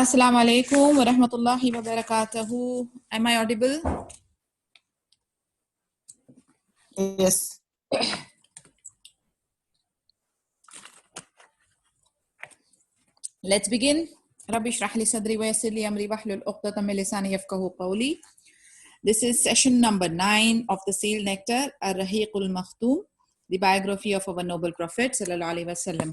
Assalamu alaikum wa rahmatullahi wa barakatuhu. Am I audible? Yes. Let's begin. Rabbi shrah li sadri wa yassir li amri wahlul 'uqdatam min lisani yafqahu qawli. This is session number 9 of the Seal Nectar, Ar-Rahiqul Makhtoom, the biography of our noble prophet sallallahu alaihi wasallam.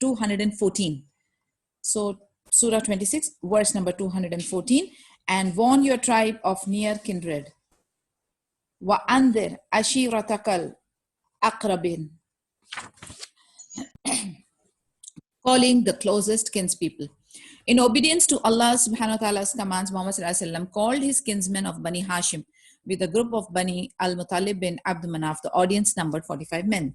214. So Surah 26 verse number 214, and warn your tribe of near kindred. Wa anzir ashiratakal aqrabin, calling the closest kinspeople. In obedience to Allah subhanahu wa ta'ala's commands, Muhammad sallallahu alaihi wasallam called his kinsmen of Bani Hashim with a group of Bani al-Muttalib bin Abd Manaf. The audience numbered 45 men.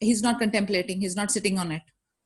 he's not contemplating, he's not sitting on it.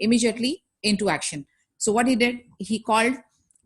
Immediately into action. So what he did, he called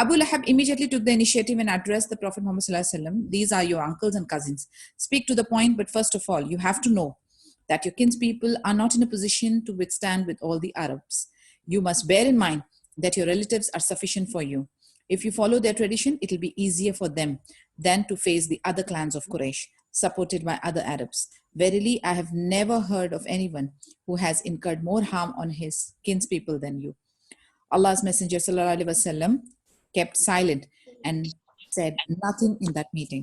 Abu Lahab immediately took the initiative and addressed the Prophet Muhammad sallallahu alaihi wasallam. These are your uncles and cousins. Speak to the point, but first of all, you have to know that your kinspeople are not in a position to withstand with all the Arabs. You must bear in mind that your relatives are sufficient for you. If you follow their tradition, it will be easier for them than to face the other clans of Quraysh, supported by other Arabs. Verily, I have never heard of anyone who has incurred more harm on his kinspeople than you. Allah's Messenger sallallahu alaihi wasallam kept silent and said nothing in that meeting.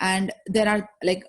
and there are like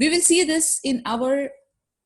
We will see this in our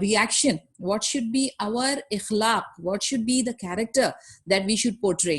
reaction, what should be our ikhlaq, what should be the character that we should portray.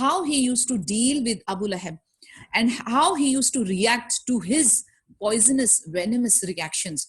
how he used to deal with Abu Lahab and how he used to react to his poisonous venomous reactions,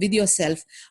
with yourself,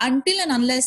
until and unless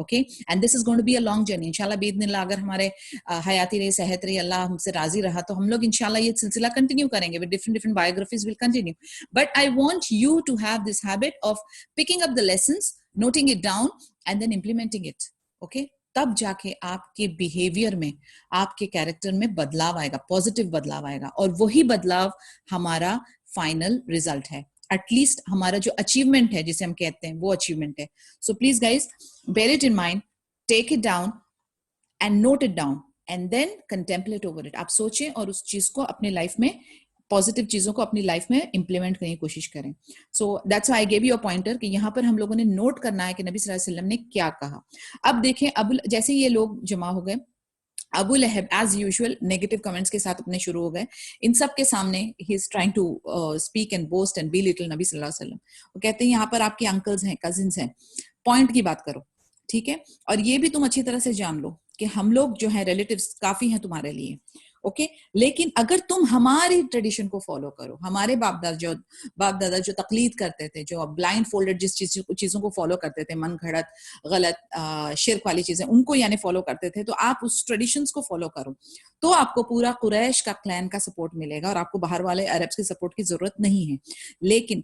okay, and this is going to be a long journey inshallah باذن اگر ہمارے حیاتی رہی صحت رہی اللہ ہم سے راضی رہا تو ہم لوگ انشاءاللہ یہ سلسلہ کنٹینیو کریں گے with different biographies will continue, but I want you to have this habit of picking up the lessons, noting it down and then implementing it, okay, تب جا کے آپ کے بیہیویئر میں آپ کے کیریکٹر میں بدلاؤ آئے گا, پازیٹیو بدلاؤ آئے گا, اور وہی بدلاؤ ہمارا فائنل ریزلٹ ہے, ایٹ لیسٹ ہمارا جو اچیومنٹ ہے جسے ہم کہتے ہیں وہ اچیومنٹ ہے. So please guys bear it in mind, take it down and note it down and then contemplate over it. آپ سوچیں اور اس چیز کو اپنے لائف میں, پازیٹیو چیزوں کو اپنی لائف میں امپلیمنٹ کرنے کی کوشش کریں. So that's why I give you a pointer کہ یہاں پر ہم لوگوں نے نوٹ کرنا ہے کہ نبی صلی اللہ علیہ وسلم نے کیا کہا. اب دیکھیں جیسے یہ لوگ جمع ہو گئے, ابو لہب ایز یوزول نیگیٹو کمنٹس کے ساتھ اپنے شروع ہو گئے, ان سب کے سامنے ہی is trying to speak and boast and belittle نبی صلی اللہ علیہ وسلم. وہ کہتے ہیں یہاں پر آپ کے انکلز ہیں, کزنس ہیں, پوائنٹ کی بات کرو, ٹھیک ہے, اور یہ بھی تم اچھی طرح سے جان لو کہ ہم لوگ جو ہیں ریلیٹیوز کافی ہیں تمہارے لیے, اوکے, لیکن اگر تم ہماری ٹریڈیشن کو فالو کرو, ہمارے باپ دادا جو تقلید کرتے تھے, جو بلائنڈ فولڈڈ جس چیزوں کو فالو کرتے تھے, من گھڑت غلط شرک والی چیزیں, ان کو یعنی فالو کرتے تھے, تو آپ اس ٹریڈیشنز کو فالو کرو تو آپ کو پورا قریش کا کلین کا سپورٹ ملے گا اور آپ کو باہر والے عربس کے سپورٹ کی ضرورت نہیں ہے. لیکن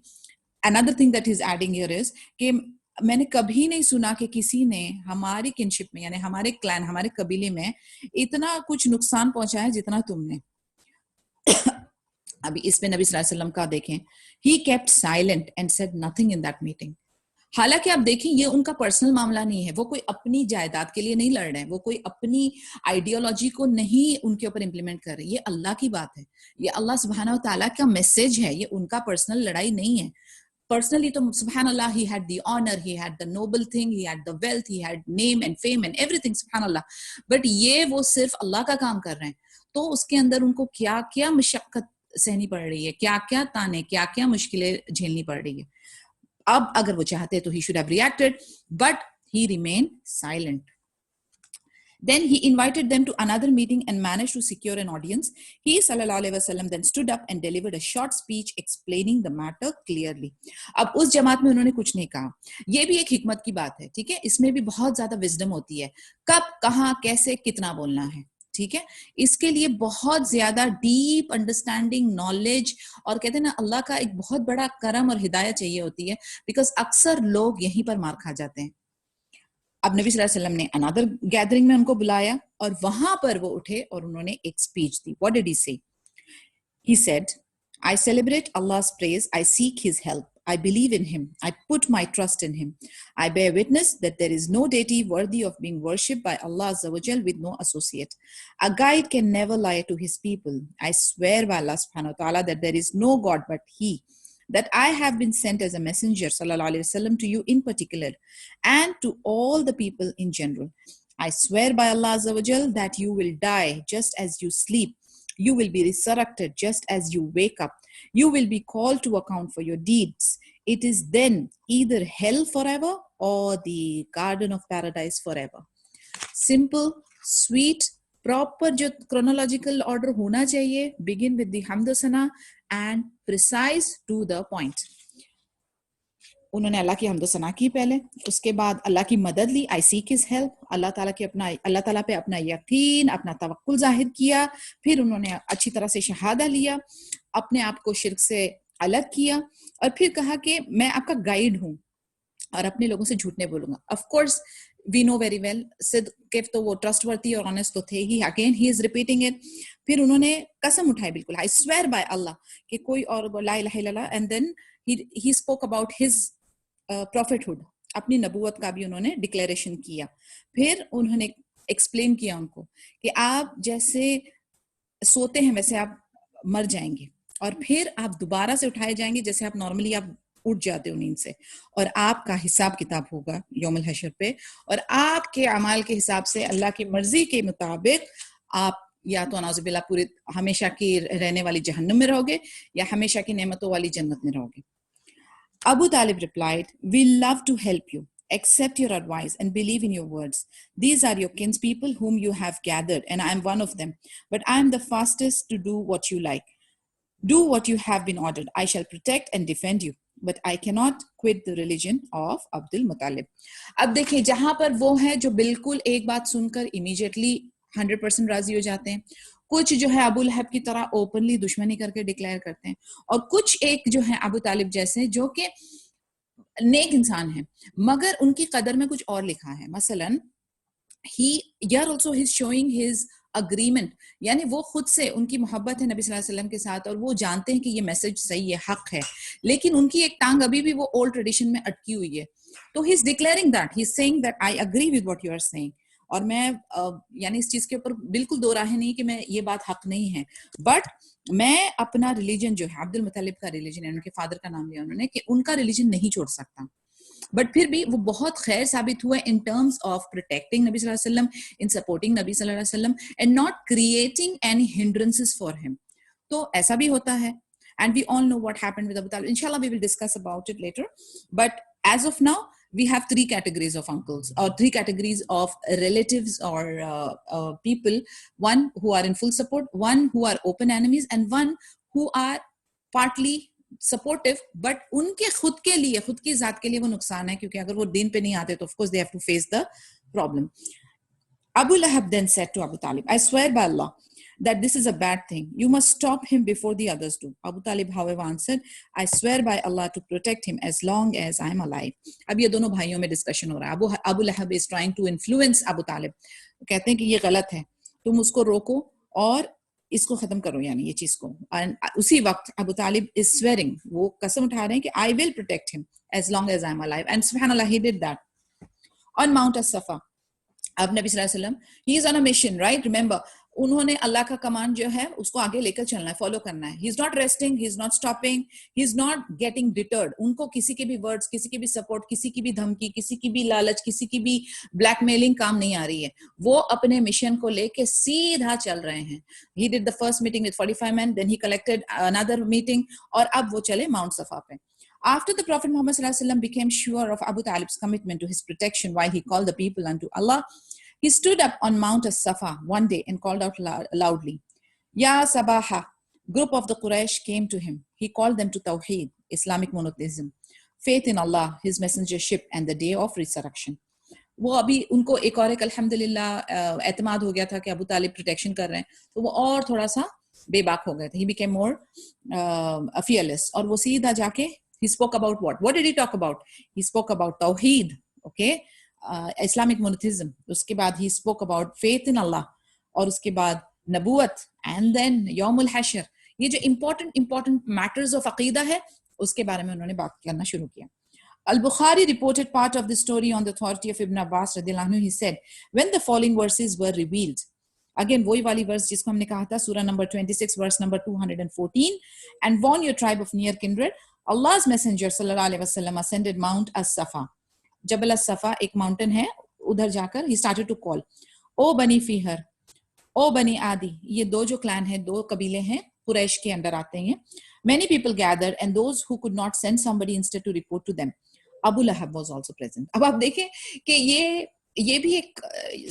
another thing that is adding here is کہ میں نے کبھی نہیں سنا کہ کسی نے ہماری کنشپ میں یعنی ہمارے کلین, ہمارے قبیلے میں اتنا کچھ نقصان پہنچایا جتنا تم نے. ابھی اس پہ نبی صلی اللہ علیہ وسلم کا دیکھیں, he kept silent and said nothing in that meeting. حالانکہ آپ دیکھیں یہ ان کا پرسنل معاملہ نہیں ہے, وہ کوئی اپنی جائیداد کے لیے نہیں لڑ رہے ہیں, وہ کوئی اپنی آئیڈیالوجی کو نہیں ان کے اوپر امپلیمنٹ کر رہے, یہ اللہ کی بات ہے, یہ اللہ سبحانہ و تعالیٰ کا میسج ہے, یہ ان کا پرسنل لڑائی نہیں ہے. Personally تو سبحان اللہ, he had the honor, he had the noble thing, he had the wealth, he had name and fame and everything, سبحان اللہ, but یہ وہ صرف اللہ کا کام کر رہے ہیں, تو اس کے اندر ان کو کیا کیا مشقت سہنی پڑ رہی ہے, کیا کیا تانے, کیا کیا مشکلیں جھیلنی پڑ رہی ہے. اب اگر وہ چاہتے تو he should have reacted, but he remained silent. Then he invited them to another meeting and managed to secure an audience. He sallallahu alaihi wasallam then stood up and delivered a short speech explaining the matter clearly. اب اس جماعت میں انہوں نے کچھ نہیں کہا, یہ بھی ایک حکمت کی بات ہے, ٹھیک ہے, اس میں بھی بہت زیادہ وزڈم ہوتی ہے, کب کہاں کیسے کتنا بولنا ہے, ٹھیک ہے, اس کے لیے بہت زیادہ ڈیپ انڈرسٹینڈنگ, نالج, اور کہتے ہیں نا اللہ کا ایک بہت بڑا کرم اور ہدایت چاہیے ہوتی ہے, بیکاز اکثر لوگ یہیں پر مار کھا جاتے ہیں. اب نبی صلی اللہ علیہ وسلم نے another gathering میں ان کو بلایا اور وہاں پر وہ اٹھے اور انہوں نے ایک speech the. What did he say? He said, I celebrate Allah's praise, I seek His help, I believe in Him, I put my trust in Him. I bear witness that there is no deity worthy of being worshipped by Allah Azza wa Jal with no associate. A guide can never lie to his people. I swear by Allah subhanahu wa ta'ala that there is no God but He, that I have been sent as a messenger sallallahu alaihi wasallam to you in particular and to all the people in general. I swear by Allah Azza wa Jal that you will die just as you sleep. You will be resurrected just as you wake up. You will be called to account for your deeds. It is then either hell forever or the garden of paradise forever. Simple, sweet, proper جو chronological order ہونا چاہیے, begin with the hamd و ثنا and precise to the point. انہوں نے اللہ کی حمد و ثنا کی پہلے, اس کے بعد اللہ کی مدد لی, I seek His help, اللہ تعالیٰ پہ اپنا یقین, اپنا توکل ظاہر کیا, پھر انہوں نے اچھی طرح سے شہادہ لیا, اپنے آپ کو شرک سے الگ کیا, اور پھر کہا کہ میں آپ کا گائیڈ ہوں اور اپنے لوگوں سے جھوٹ نہیں بولوں گا. Of course we know very well صدق کے تو وہ ٹرسٹ ورتھی اور آنیسٹ تو تھے ہی, again he is repeating it. پھر انہوں نے قسم اٹھائی بالکل, I swear by Allah کہ کوئی اور لا الہ الا اللہ, and then he spoke about his prophethood, اپنی نبوت کا بھی انہوں نے ڈکلیریشن کیا. پھر انہوں نے ایکسپلین کیا ان کو کہ آپ جیسے سوتے ہیں ویسے آپ مر جائیں گے, اور پھر آپ دوبارہ سے اٹھائے جائیں گے جیسے آپ نارملی آپ اٹھ جاتے ہو نیند سے, اور آپ کا حساب کتاب ہوگا یوم الحشر پہ, اور آپ کے اعمال کے حساب سے اللہ کی مرضی کے مطابق آپ یا تو نعوذ باللہ پورے ہمیشہ کی رہنے والی جہنم میں رہو گے یا ہمیشہ کی نعمتوں والی جنت میں رہو گے. Abu Talib replied, we love to help you, accept your advice and believe in your words. These are your kinspeople whom you have gathered, and I am one of them, but I am the fastest to do what you like. Do what you have been ordered. I shall protect and defend you. but I cannot quit the religion of Abdul Muttalib. اب دیکھیں جہاں پر وہ ہیں جو بالکل ایک بات سن کر immediately 100% راضی ہو جاتے ہیں, کچھ جو ہے ابو لہب کی طرح اوپنلی دشمنی کر کے ڈکلیئر کرتے ہیں, اور کچھ ایک جو ہیں ابو طالب جیسے جو کہ نیک انسان ہیں مگر ان کی قدر میں کچھ اور لکھا ہے. مثلاً here also he's showing his agreement, یعنی وہ خود سے ان کی محبت ہے نبی صلی اللہ علیہ وسلم کے ساتھ, اور وہ جانتے ہیں کہ یہ میسج صحیح ہے, حق ہے, لیکن ان کی ایک ٹانگ ابھی بھی وہ اولڈ ٹریڈیشن میں اٹکی ہوئی ہے. تو he is declaring that, he is saying that I agree with what you are saying, اور میں یعنی اس چیز کے اوپر بالکل دو راہیں نہیں کہ میں یہ بات حق نہیں ہے, بٹ میں اپنا ریلیجن جو ہے عبد المطلب کا ریلیجن ہے, ان کے فادر کا نام لیا انہوں نے, کہ ان کا ریلیجن نہیں چھوڑ سکتا. بٹ پھر بھی وہ بہت خیر ثابت ہوئے ان ٹرمز آف پروٹیکٹنگ نبی صلی اللہ علیہ وسلم, ان سپورٹنگ نبی صلی اللہ علیہ وسلم, and not creating any hindrances for him. تو ایسا بھی ہوتا ہے, and we all know what happened with Abu Talib. انشاءاللہ we will discuss about it later, but as of now we have three categories of uncles, or three categories of relatives, or people. One who are in full support, one who are open enemies, and one who are partly supportive, but in کے خود کے لیے, خود کی ذات کے لیے وہ نقصان ہے, کیونکہ اگر وہ دین پہ نہیں آتے تو of course they have to face the problem. Abu Lahab then said to Abu Talib, I swear by Allah that this is a bad thing. You must stop him before the others do. Abu Talib however answered, I swear by Allah to protect him as long as I am alive. اب یہ دونوں بھائیوں میں discussion ہو رہا ہے. Abu Lahab is trying to influence Abu Talib. کہتے ہیں کہ یہ غلط ہے, تم اس کو روکو اور اس کو ختم کرو, یعنی یہ چیز کو. اسی وقت ابو طالب is swearing, وہ قسم اٹھا رہے ہیں کہ I will protect him as long as I am alive, and subhanallah he did that on Mount as-Safa. اب نبی صلی اللہ علیہ وسلم he is on a mission, right? Remember, انہوں نے اللہ کا کمانڈ جو ہے اس کو آگے لے کر چلنا ہے, فالو کرنا ہے. he is not resting, he is not stopping, he is not getting deterred. ان کو کسی کے بھی ورڈز, کسی کی بھی سپورٹ, کسی کی بھی دھمکی, کسی کی بھی لالچ, کسی کی بھی بلیک میلنگ کام نہیں آ رہی ہے. وہ اپنے مشن کو لے کے سیدھا چل رہے ہیں. he did the first meeting with 45 men, then he collected another meeting, اور اب وہ چلے ماؤنٹ صفا پہ. After the Prophet Muhammad sallallahu alaihi wasallam became sure of Abu Talib's commitment to his protection while he called the people unto Allah, he stood up on Mount as-Safa one day and called out loudly, Ya Sabaha. Group of the Quraysh came to him. He called them to Tawheed, Islamic monotheism, faith in Allah, His messengership, and the day of resurrection. وہ ابھی ان کو ایک اور ایک الحمدللہ اعتماد ہو گیا تھا کہ ابو طالب پروٹیکشن کر رہے ہیں, تو وہ اور تھوڑا سا بے باک ہو گئے تھے. He became more fearless, اور وہ سیدھا جا کے he spoke about what did he talk about? He spoke about Tawheed, okay, Islamic monotheism. اس کے بعد he spoke about faith in Allah, اور اس کے بعد نبوت, and then یوم الحشر. یہ جو important matters of عقیدہ ہے اس کے بارے میں انہوں نے بات کرنا شروع کیا. Al-Bukhari reported part of the story on the authority of Ibn Abbas radiyallahu anhu. He said, when the following verses were revealed, again وہی والی verse جس کو ہم نے کہا تھا, surah number 26 verse number 214, and warn your tribe of near kindred, Allah's messenger sallallahu alaihi wasallam ascended Mount as-Safa. Jabal as-Safa ایک mountain ہے, ادھر جا کر he started to call, O Bani Fihr, O Bani Adi. یہ دو جو clan ہیں, دو قبیلے ہیں, قریش کے اندر آتے ہیں. Many people gathered, and those who could not send somebody instead to report to them. Abu Lahab was also present. اب آپ دیکھیں کہ یہ بھی ایک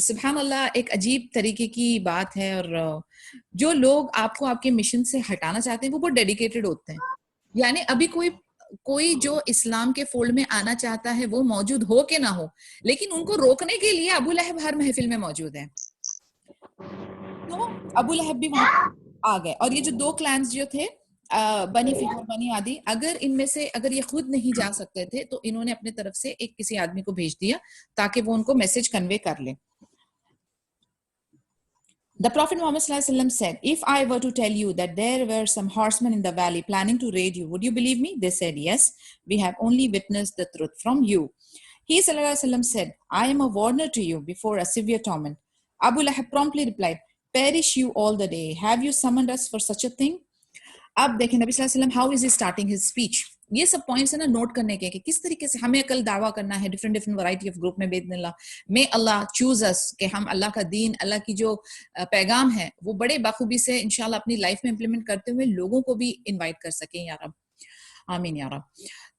سبحان اللہ ایک عجیب طریقے کی بات ہے, اور جو لوگ آپ کو آپ کے مشن سے ہٹانا چاہتے ہیں وہ بہت ڈیڈیکیٹڈ ہوتے ہیں. یعنی ابھی کوئی جو اسلام کے فولڈ میں آنا چاہتا ہے وہ موجود ہو کہ نہ ہو, لیکن ان کو روکنے کے لیے ابو لہب ہر محفل میں موجود ہے. تو ابو لہب بھی وہاں آ گئے, اور یہ جو دو کلانز جو تھے بنی فکر بنی عادی, اگر ان میں سے اگر یہ خود نہیں جا سکتے تھے تو انہوں نے اپنے طرف سے ایک کسی آدمی کو بھیج دیا تاکہ وہ ان کو میسج کنوے کر لے. The Prophet Muhammad sallallahu alaihi wasallam said, if I were to tell you that there were some horsemen in the valley planning to raid you, would you believe me? They said, yes, we have only witnessed the truth from you. He sallallahu alaihi wasallam said, I am a warner to you before a severe torment. Abu Lahab promptly replied, perish you all the day. Have you summoned us for such a thing? اب دیکھیں نبی صلی اللہ علیہ وسلم how is he starting his speech. یہ سب points ہیں نا نوٹ کرنے کے کہ کس طریقے سے ہمیں کل دعویٰ کرنا ہے ڈفرینٹ ورائٹی آف گروپ میں باذن اللہ. میں اللہ چوز اس کہ ہم اللہ کا دین, اللہ کی جو پیغام ہے وہ بڑے بخوبی سے انشاءاللہ اپنی لائف میں امپلیمنٹ کرتے ہوئے لوگوں کو بھی انوائٹ کر سکیں یا رب, آمین یا رب.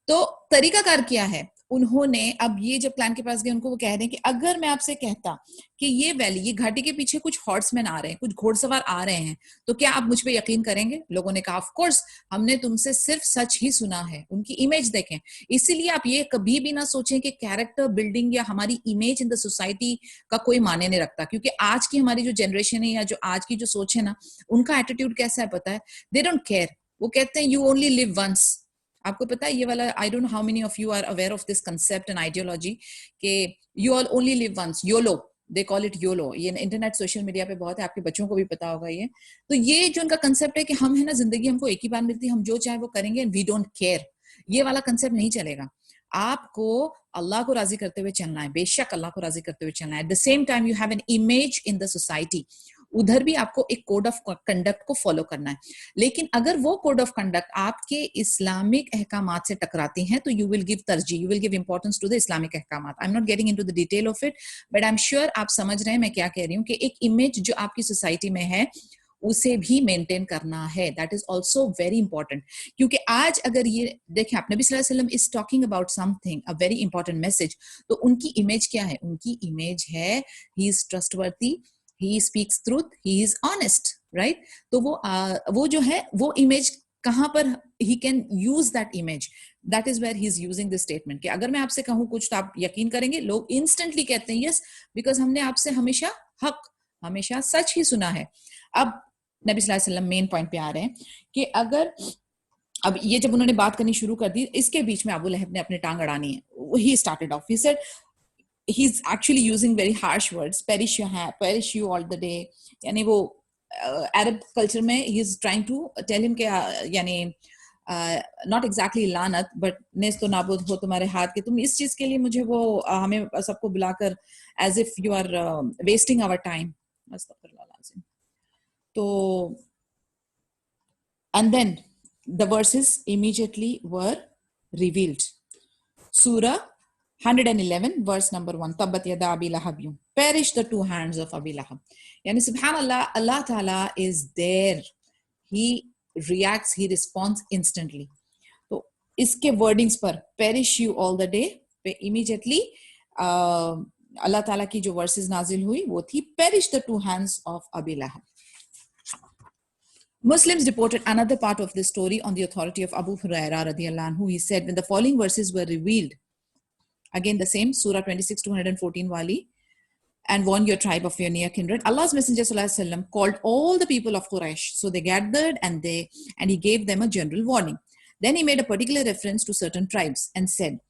تو طریقہ کار کیا ہے, انہوں نے اب یہ جب کلائنٹ کے پاس گئے ان کو وہ کہہ رہے ہیں کہ اگر میں آپ سے کہتا کہ یہ ویلی یہ گھاٹی کے پیچھے کچھ ہارس مین آ رہے ہیں, کچھ گھوڑ سوار آ رہے ہیں, تو کیا آپ مجھ پہ یقین کریں گے؟ لوگوں نے کہا آف کورس, ہم نے تم سے صرف سچ ہی سنا ہے. ان کی امیج دیکھیں. اسی لیے آپ یہ کبھی بھی نہ سوچیں کہ کیریکٹر بلڈنگ یا ہماری امیج ان دا سوسائٹی کا کوئی معنی نہیں رکھتا, کیونکہ آج کی ہماری جو جنریشن ہے یا جو آج کی جو سوچ ہے نا, ان کا ایٹیٹیوڈ کیسا ہے پتا ہے؟ They don't care. وہ کہتے ہیں یو اونلی لیو ونس. آپ کو پتا ہے یہ والا, I don't know how many of you are aware of this concept and ideology کہ you all only live once, YOLO, they call it YOLO. یہ انٹرنیٹ سوشل میڈیا پہ بہت ہے, آپ کے بچوں کو بھی پتا ہوگا یہ. تو یہ جو ان کا کنسپٹ ہے کہ ہم ہے نا, زندگی ہم کو ایک ہی بار ملتی ہے, ہم جو چاہیں وہ کریں گے, وی ڈونٹ کیئر, یہ والا کنسپٹ نہیں چلے گا. آپ کو اللہ کو راضی کرتے ہوئے چلنا ہے, بے شک اللہ کو راضی کرتے ہوئے چلنا ہے. At the same time you have an image in the society, ادھر بھی آپ کو ایک کوڈ آف کنڈکٹ کو فالو کرنا ہے. لیکن اگر وہ کوڈ آف کنڈکٹ آپ کے اسلامک احکامات سے ٹکراتی ہیں تو یو ول گیو ترجیح, you will give importance to the Islamic احکامات. I am not getting into the detail of it, but I am sure آپ سمجھ رہے ہیں میں کیا کہہ رہی ہوں, کہ ایک امیج جو آپ کی سوسائٹی میں ہے اسے بھی مینٹین کرنا ہے. That is also very important. کیونکہ آج اگر یہ دیکھیں, آپ نبی صلی اللہ علیہ وسلم is talking about some thing, a very important message, تو ان کی امیج کیا ہے؟ ان کی امیج ہے ہی از trust ورتھی, he speaks truth, he is honest, right? تو وہ جو ہے وہ امیج کہاں پر he can use that image, that is where he is using this statement کہ اگر میں آپ سے کہوں کچھ تو آپ یقین کریں گے. لوگ انسٹنٹلی کہتے ہیں yes, because ہم نے آپ سے ہمیشہ حق, ہمیشہ سچ ہی سنا ہے. اب نبی صلی اللہ علیہ وسلم مین پوائنٹ پہ آ رہے ہیں کہ اگر اب یہ جب انہوں نے بات کرنی شروع کر دی, اس کے بیچ میں ابو لہب نے اپنی ٹانگ اڑانی ہے. he started off, he said he's actually using very harsh words, perish you all the day. یعنی وہ عرب کلچر میں he is trying to tell him کہ یعنی not exactly لعنت but نیست و نابود ہو تمہارے ہاتھ کے, تم اس چیز کے لیے مجھے وہ ہمیں سب کو بلا کر as if you are wasting our time. استغفر اللہ العظیم. تو and then the verses immediately were revealed. Surah 111 verse number 1, tabbat yada abi lahab, perish the two hands of Abi Lahab. Yani subhanallah, Allah Ta'ala is there, he reacts, he responds instantly. تو اس کے wordings per perish you all the day پہ immediately اللہ تعالیٰ کی جو verses نازل ہوئی وہ تھی perish the two hands of Abi Lahab. Muslims reported another part of this story on the authority of Abu Hurairah radiyallahu anhu. He said when the following verses were revealed, again the same Surah 26 to 114 wali, and warn your tribe of your near kindred, Allah's Messenger sallallahu alaihi wasallam called all the people of Quraysh. So they gathered and he gave them a general warning. Then he made a particular reference to certain tribes and said,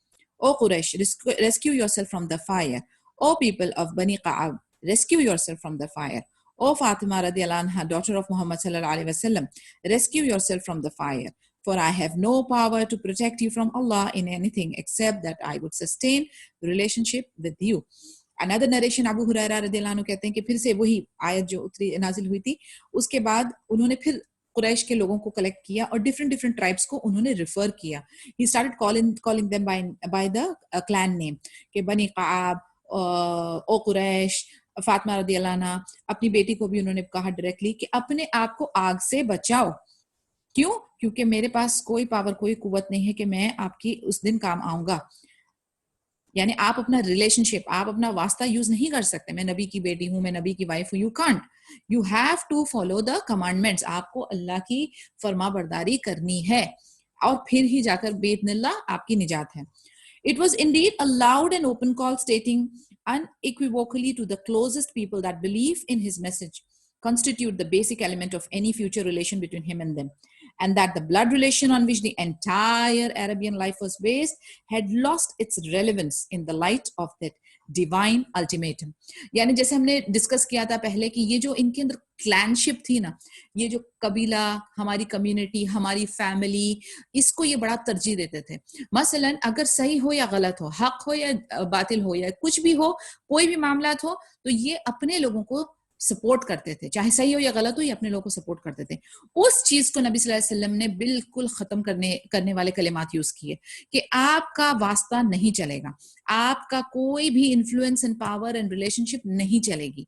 O Quraysh, rescue yourself from the fire. O people of Bani Qa'ab, rescue yourself from the fire. O Fatima radiallahu anha, daughter of Muhammad sallallahu alaihi wasallam, rescue yourself from the fire. For I have no power to protect you from Allah in anything except that I would sustain the relationship with you. Another narration, Abu Hurairah radiallahu anhu کہتے ہیں کہ پھر سے وہی آیت جو نازل ہوئی تھی, اس کے بعد انہوں نے پھر قریش کے لوگوں کو کلیکٹ کیا اور different tribes کو انہوں نے ریفر کیا. He started calling them by the clan name کہ بنی قعاب, او قریش, فاطمہ رضی اللہ عنہ. اپنی بیٹی کو بھی انہوں نے کہا ڈائریکٹلی کہ اپنے آپ کو آگ سے بچاؤ. کیوں؟ کیونکہ میرے پاس کوئی پاور, کوئی قوت نہیں ہے کہ میں آپ کی اس دن کام آؤں گا. یعنی آپ اپنا ریلیشن شپ, آپ اپنا واسطہ یوز نہیں کر سکتے. میں نبی کی بیٹی ہوں, میں نبی کی وائف ہوں. You can't, you have to follow the commandments. آپ کو اللہ کی فرما برداری کرنی ہے اور پھر ہی جا کر باذن اللہ آپ کی نجات ہے. It was indeed a loud and open call stating unequivocally to the closest people that belief in his message constitute the basic element of any future relation between him and them, and that the blood relation on which the entire Arabian life was based had lost its relevance in the light of that divine ultimatum. یعنی جیسے ہم نے discuss کیا تھا پہلے کہ یہ جو ان کے اندر کلینشپ تھی نا, یہ جو قبیلہ, ہماری کمیونٹی, ہماری فیملی, اس کو یہ بڑا ترجیح دیتے تھے. مثلا اگر صحیح ہو یا غلط ہو, حق ہو یا باطل ہو, یا کچھ بھی ہو, کوئی بھی معاملات ہو, تو یہ اپنے لوگوں کو سپورٹ کرتے تھے, چاہے صحیح ہو یا غلط ہو, یہ اپنے لوگوں کو سپورٹ کرتے تھے. اس چیز کو نبی صلی اللہ علیہ وسلم نے بالکل ختم کرنے والے کلمات یوز کیے کہ آپ کا واسطہ نہیں چلے گا, آپ کا کوئی بھی influence and power and relationship نہیں چلے گی.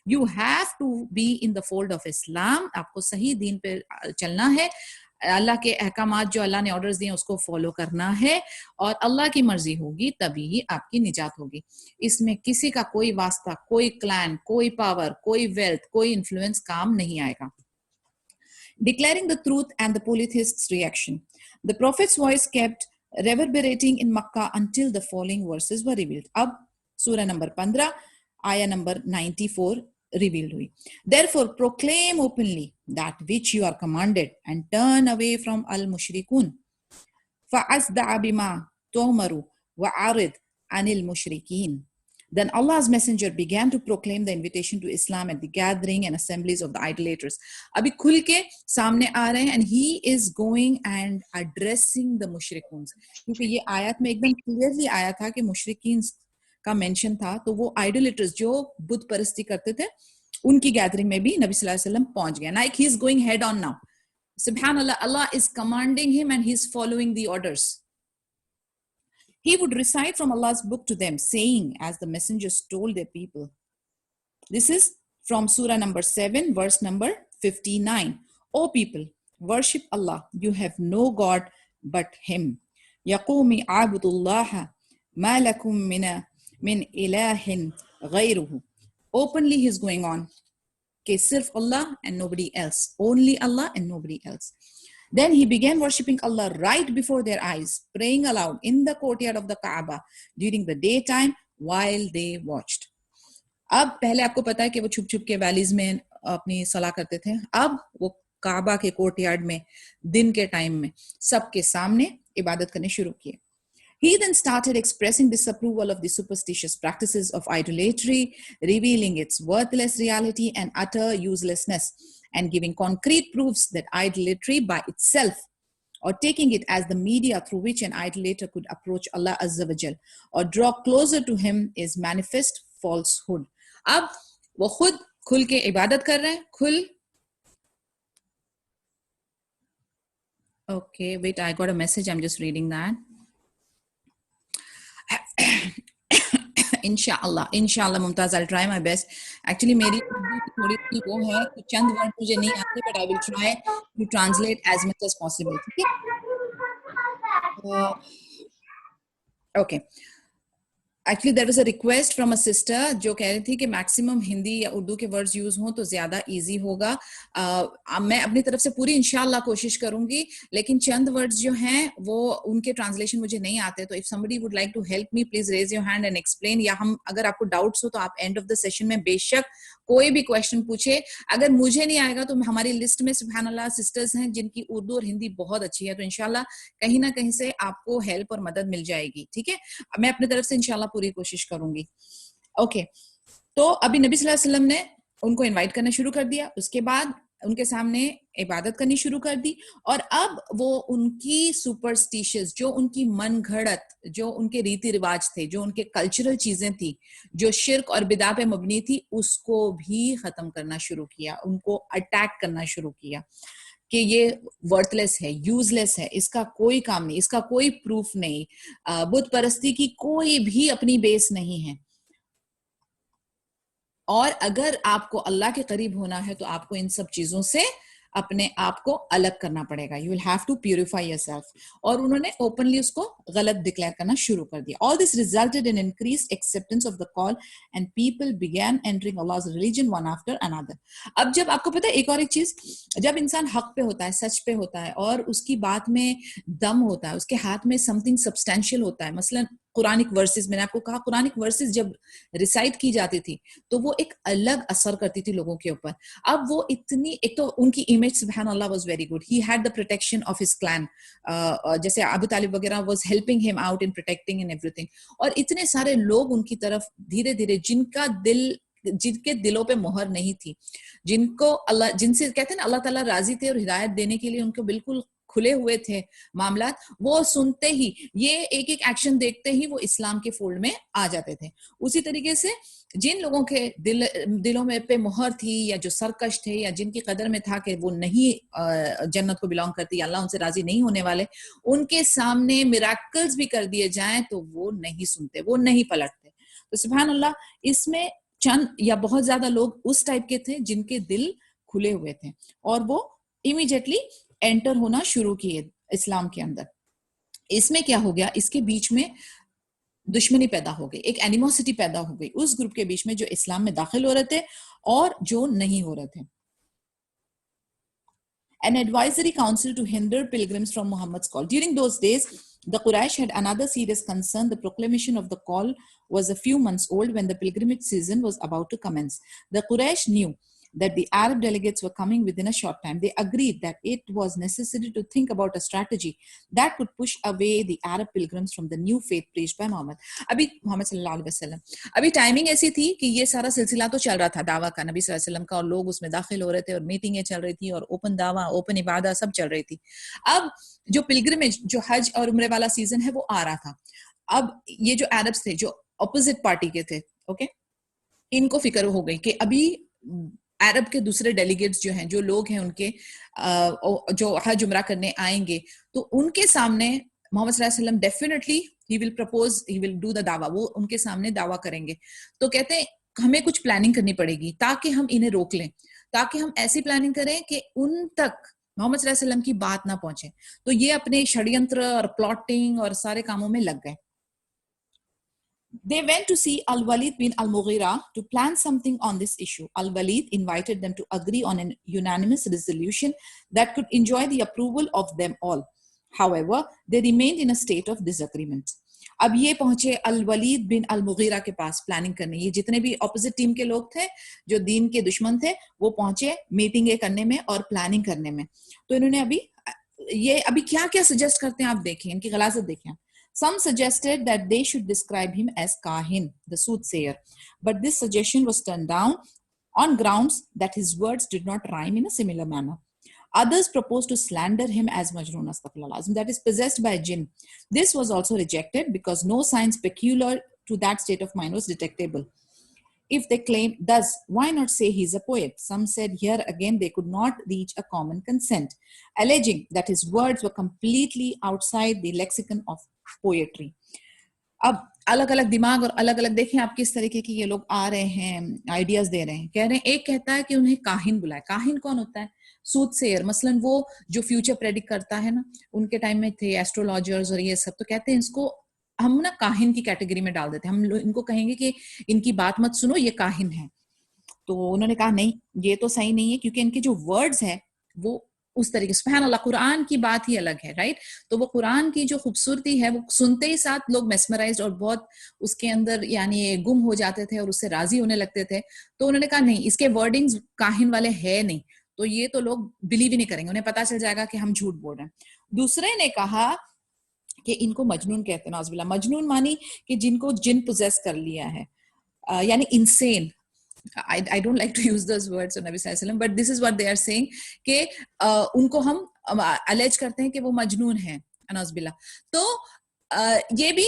You have to be in the fold of Islam. آپ کو صحیح دین پہ چلنا ہے. اللہ کے احکامات جو اللہ نے آرڈرز دیے اس کو فالو کرنا ہے اور اللہ کی مرضی ہوگی تبھی ہی آپ کی نجات ہوگی. اس میں کسی کا کوئی واسطہ, کوئی کلان, کوئی پاور, کوئی ویلتھ, کوئی انفلوئنس کام نہیں آئے گا. Declaring the truth and the polytheists' reaction. The Prophet's voice kept reverberating in Makkah until the following verses were revealed. Ab Surah number 15, Ayah number 94 revealed hui. Therefore proclaim openly that which you are commanded and turn away from al-mushrikun. فَأَصْدَعَ بِمَا تُؤْمَرُ وَأَعْرِضْ عَنِ الْمُشْرِكِينَ. Then Allah's messenger began to proclaim the invitation to Islam at the gathering and assemblies of the idolaters. Abhi khul ke samne aa rahe hain and he is going and addressing the mushrikuns. Kyunki ye ayat mein ekdam clearly aaya tha ki mushrikeen ka mention tha, to wo idolaters jo budh parasti karte the unki gathering mein bhi Nabi sallallahu alaihi wasallam pahunch gaya. Like he is going head on now. Subhanallah, Allah is commanding him and he is following the orders. He would recite from Allah's book to them, saying, as the messengers told their people. This is from Surah number 7, verse number 59. O people, worship Allah. You have no God but Him. يَقُومِ عَابُدُ اللَّهَ مَا لَكُم مِّنْ إِلَٰهٍ غَيْرُهُ. Openly he is going on. Okay, sirf Allah and nobody else. Only Allah and nobody else. Then he began worshipping Allah right before their eyes, praying aloud in the courtyard of the Kaaba during the daytime while they watched. اب پہلے آپ کو پتا ہے کہ وہ چھپ چھپ کے ویلیز میں اپنی صلاح کرتے تھے, اب وہ کعبہ کے کورٹ یارڈ میں دن کے ٹائم میں سب کے سامنے عبادت کرنے شروع کیے. He then started expressing disapproval of the superstitious practices of idolatry, revealing its worthless reality and utter uselessness, and giving concrete proofs that idolatry by itself, or taking it as the media through which an idolater could approach Allah Azza wa Jal or draw closer to him, is manifest falsehood. اب وہ خود کھل کے عبادت کر رہے ہیں, کھل. Okay, wait, I got a message, I'm just reading that. انشاءاللہ ممتاز, I'll try my best. Actually میری تھوڑی سی وہ ہے کہ چند ورڈ مجھے نہیں آتے, but I will try to translate as much as possible. Okay. Actually there was a request from a sister جو کہہ رہی تھی کہ میکسیمم ہندی یا اردو کے ورڈز یوز ہوں تو زیادہ ایزی ہوگا. میں اپنی طرف سے پوری انشاءاللہ کوشش کروں گی, لیکن چند ورڈز جو ہیں وہ ان کے ٹرانسلیشن مجھے نہیں آتے, تو if somebody would like to help me, please raise your hand and explain. یا ہم اگر آپ کو ڈاؤٹس ہو تو آپ اینڈ آف دا سیشن میں بے شک کوئی بھی کویشچن پوچھے. اگر مجھے نہیں آئے گا تو ہماری لسٹ میں سبحان اللہ سسٹرز ہیں جن کی اردو اور ہندی بہت اچھی ہے, تو انشاءاللہ کہیں نہ کہیں سے آپ کو ہیلپ اور مدد مل جائے گی. ٹھیک ہے, میں اپنی طرف سے انشاءاللہ پوری کوشش کروں گی. اوکے, تو ابھی نبی صلی اللہ علیہ وسلم نے ان کو انوائٹ کرنا شروع کر دیا, اس کے بعد ان کے سامنے عبادت کرنی شروع کر دی, اور اب وہ ان کی سپرسٹیشس, جو ان کی من گھڑت, جو ان کے ریتی رواج تھے, جو ان کے کلچرل چیزیں تھی, جو شرک اور بدعت پہ مبنی تھی, اس کو بھی ختم کرنا شروع کیا, ان کو اٹیک کرنا شروع کیا کہ یہ ورتھ لیس ہے, یوز لیس ہے, اس کا کوئی کام نہیں, اس کا کوئی پروف نہیں, بت پرستی کی کوئی بھی اپنی بیس نہیں ہے. اور اگر آپ کو اللہ کے قریب ہونا ہے تو آپ کو ان سب چیزوں سے اپنے آپ کو الگ کرنا پڑے گا. You will have to purify yourself. اور انہوں نے openly اس کو غلط ڈکلیئر کرنا شروع کر دیا. All this resulted in increased acceptance of the call and people began entering Allah's religion one after another. اب جب آپ کو پتا ہے ایک اور ایک چیز, جب انسان حق پہ ہوتا ہے, سچ پہ ہوتا ہے, اور اس کی بات میں دم ہوتا ہے, اس کے ہاتھ میں something substantial ہوتا ہے, مثلاً قرآنک ورسز, میں نے آپ کو کہا قرآنک ورسز جب ریسائٹ کی جاتی تھی تو وہ ایک الگ اثر کرتی تھی لوگوں کے اوپر. اب وہ اتنی, ایک تو ان کی امیج سبحان اللہ was very good, he had the protection of his clan, جیسے ابو طالب وغیرہ was helping him out in protecting and ایوری تھنگ, اور اتنے سارے لوگ ان کی طرف دھیرے دھیرے, جن کے دلوں پہ مہر نہیں تھی, جن کو اللہ, جن سے کہتے ہیں نا اللہ تعالیٰ راضی تھے اور ہدایت دینے کے لیے ان کو بالکل کھلے ہوئے تھے معاملات, وہ سنتے ہی, یہ ایک ایک ایکشن دیکھتے ہی وہ اسلام کے فولڈ میں آ جاتے تھے. اسی طریقے سے جن لوگوں کے دلوں میں پہ مہر تھی, یا جو سرکش تھے, یا جن کی قدر میں تھا کہ وہ نہیں جنت کو بلانگ کرتی, اللہ ان سے راضی نہیں ہونے والے, ان کے سامنے میراکلز بھی کر دیے جائیں تو وہ نہیں سنتے, وہ نہیں پلٹتے. تو سبحان اللہ, اس میں چند یا بہت زیادہ لوگ اس ٹائپ کے تھے جن کے دل کھلے ہوئے تھے, اور وہ امیڈیٹلی انٹر ہونا شروع کیے اسلام کے اندر. اس میں کیا ہو گیا, اس کے بیچ میں دشمنی پیدا ہو گئی, ایک اینیموسٹی پیدا ہو گئی اس گروپ کے بیچ میں جو اسلام میں داخل ہو رہے تھے اور جو نہیں ہو رہے تھے. An advisory council to hinder pilgrims from Muhammad's call. During those days, the Quraysh had another serious concern. The proclamation of the call was a few months old when the pilgrimage season was about to commence. The Quraysh knew that the Arab delegates were coming within a short time. They agreed that it was necessary to think about a strategy that could push away the Arab pilgrims from the new faith preached by Muhammad. ابھی محمد صلی اللہ علیہ وسلم, ابھی timing ایسی تھی کہ یہ سارا سلسلہ تو چل رہا تھا دعویٰ کا نبی صلی اللہ علیہ وسلم کا, اور لوگ اس میں داخل ہو رہے تھے اور میٹنگیں چل رہی تھی اور اوپن دعویٰ, اوپن عبادت سب چل رہی تھی. اب جو پلگرمیج, جو حج اور عمرے والا سیزن ہے وہ آ رہا تھا. اب یہ جو عربس تھے جو اپوزٹ پارٹی کے تھے, اوکے, ان کو فکر ہو گئی کہ ابھی عرب کے دوسرے ڈیلیگیٹس جو ہیں, جو لوگ ہیں ان کے جو حج عمرہ کرنے آئیں گے, تو ان کے سامنے محمد صلی اللہ علیہ وسلم definitely he will propose, he will do the دعویٰ, وہ ان کے سامنے دعویٰ کریں گے. تو کہتے ہیں ہمیں کچھ پلاننگ کرنی پڑے گی تاکہ ہم انہیں روک لیں, تاکہ ہم ایسی پلاننگ کریں کہ ان تک محمد صلی اللہ علیہ وسلم کی بات نہ پہنچے. تو یہ اپنے شڑینتر اور پلاٹنگ اور سارے کاموں میں لگ گئے. They went to see Al-Walid bin Al-Mughira to plan something on this issue. Al-Walid invited them to agree on an unanimous resolution that could enjoy the approval of them all. However, they remained in a state of disagreement. اب یہ پہنچے الولید بن المغیرہ کے پاس planning کرنے. یہ جتنے بھی opposite team کے لوگ تھے جو دین کے دشمن تھے وہ پہنچے میٹنگیں کرنے میں اور پلاننگ کرنے میں. تو انہوں نے ابھی کیا کیا سجیسٹ کرتے ہیں آپ دیکھیں, ان کی غلاظت دیکھیں. Some suggested that they should describe him as Kahin, the soothsayer, but this suggestion was turned down on grounds that his words did not rhyme in a similar manner. Others proposed to slander him as Majnoon, astaghfirullah, that is possessed by jinn. This was also rejected because no signs peculiar to that state of mind was detectable. If they claimed thus, why not say he's a poet? Some said here again they could not reach a common consent, alleging that his words were completely outside the lexicon of poetry. اب الگ الگ دماغ اور الگ الگ دیکھیں آپ کس طریقے کی یہ لوگ آ رہے ہیں, آئیڈیاز دے رہے ہیں. کہہ رہے ہیں, ایک کہتا ہے کہ انہیں کاہن بلائے. کاہن کون ہوتا ہے؟ سوت سیئر, مثلاً وہ جو فیوچر پریڈکٹ کرتا ہے نا, ان کے ٹائم میں تھے ایسٹرولوجرز اور یہ سب, تو کہتے ہیں اس کو ہم نا کاہن کی کیٹیگری میں ڈال دیتے ہیں. ہم ان کو کہیں گے کہ ان کی بات مت سنو, یہ کاہن ہے. تو انہوں نے کہا نہیں, یہ تو صحیح نہیں ہے, کیونکہ ان کے جو ورڈز ہیں وہ اس طریقے, سبحان اللہ, قرآن کی بات ہی الگ ہے, رائٹ. تو وہ قرآن کی جو خوبصورتی ہے وہ سنتے ہی ساتھ لوگ میسمرائزڈ اور بہت اس کے اندر یعنی گم ہو جاتے تھے اور اس سے راضی ہونے لگتے تھے. تو انہوں نے کہا نہیں, اس کے ورڈنگز کاہن والے ہے نہیں, تو یہ تو لوگ بلیو ہی نہیں کریں گے, انہیں پتا چل جائے گا کہ ہم جھوٹ بول رہے ہیں. دوسرے نے کہا کہ ان کو مجنون کہتے ہیں, نعوذ باللہ. مجنون مانی کہ جن کو جن پوزیس کر لیا ہے, یعنی unseen. I don't like to use those words on Nabi Sallallahu Alaihi Wasallam, but this is what they are saying کہ ان کو ہم الج کرتے ہیں کہ وہ مجنون ہیں, نعوذ باللہ. تو یہ بھی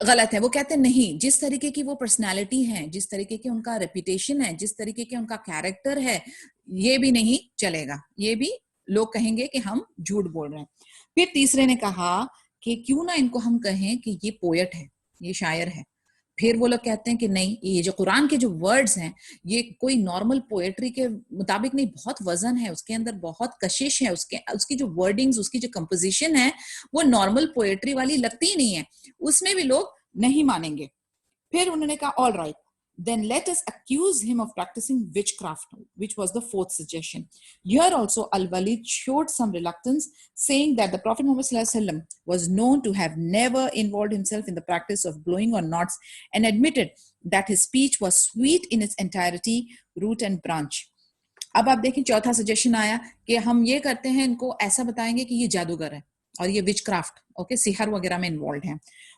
غلط ہے. وہ کہتے ہیں نہیں, جس طریقے کی وہ پرسنالٹی ہے, جس طریقے کی ان کا ریپیٹیشن ہے, جس طریقے کے ان کا کیریکٹر ہے, یہ بھی نہیں چلے گا, یہ بھی لوگ کہیں گے کہ ہم جھوٹ بول رہے ہیں. پھر تیسرے نے کہا کہ کیوں نہ ان کو ہم کہیں کہ یہ پوئٹ ہے, یہ شاعر ہے. پھر وہ لوگ کہتے ہیں کہ نہیں, یہ جو قرآن کے جو ورڈز ہیں یہ کوئی نارمل پوئٹری کے مطابق نہیں, بہت وزن ہے اس کے اندر, بہت کشش ہے, اس کی جو ورڈنگز, اس کی جو کمپوزیشن ہے وہ نارمل پوئٹری والی لگتی ہی نہیں ہے. اس میں بھی لوگ نہیں مانیں گے. پھر انہوں نے کہا all right, then let us accuse him of practicing witchcraft, which was the fourth suggestion. Here also Al-Walid showed some reluctance, saying that the Prophet Muhammad sallallahu alaihi wasallam was known to have never involved himself in the practice of blowing on knots, and admitted that his speech was sweet in its entirety, root and branch. اب آپ دیکھیں چوتھا suggestion آیا کہ ہم یہ کرتے ہیں, ان کو ایسا بتائیں گے کہ یہ جادوگر ہے اور یہ وچ کرافٹ, اوکے, سحر وغیرہ میں انوالوڈ ہیں.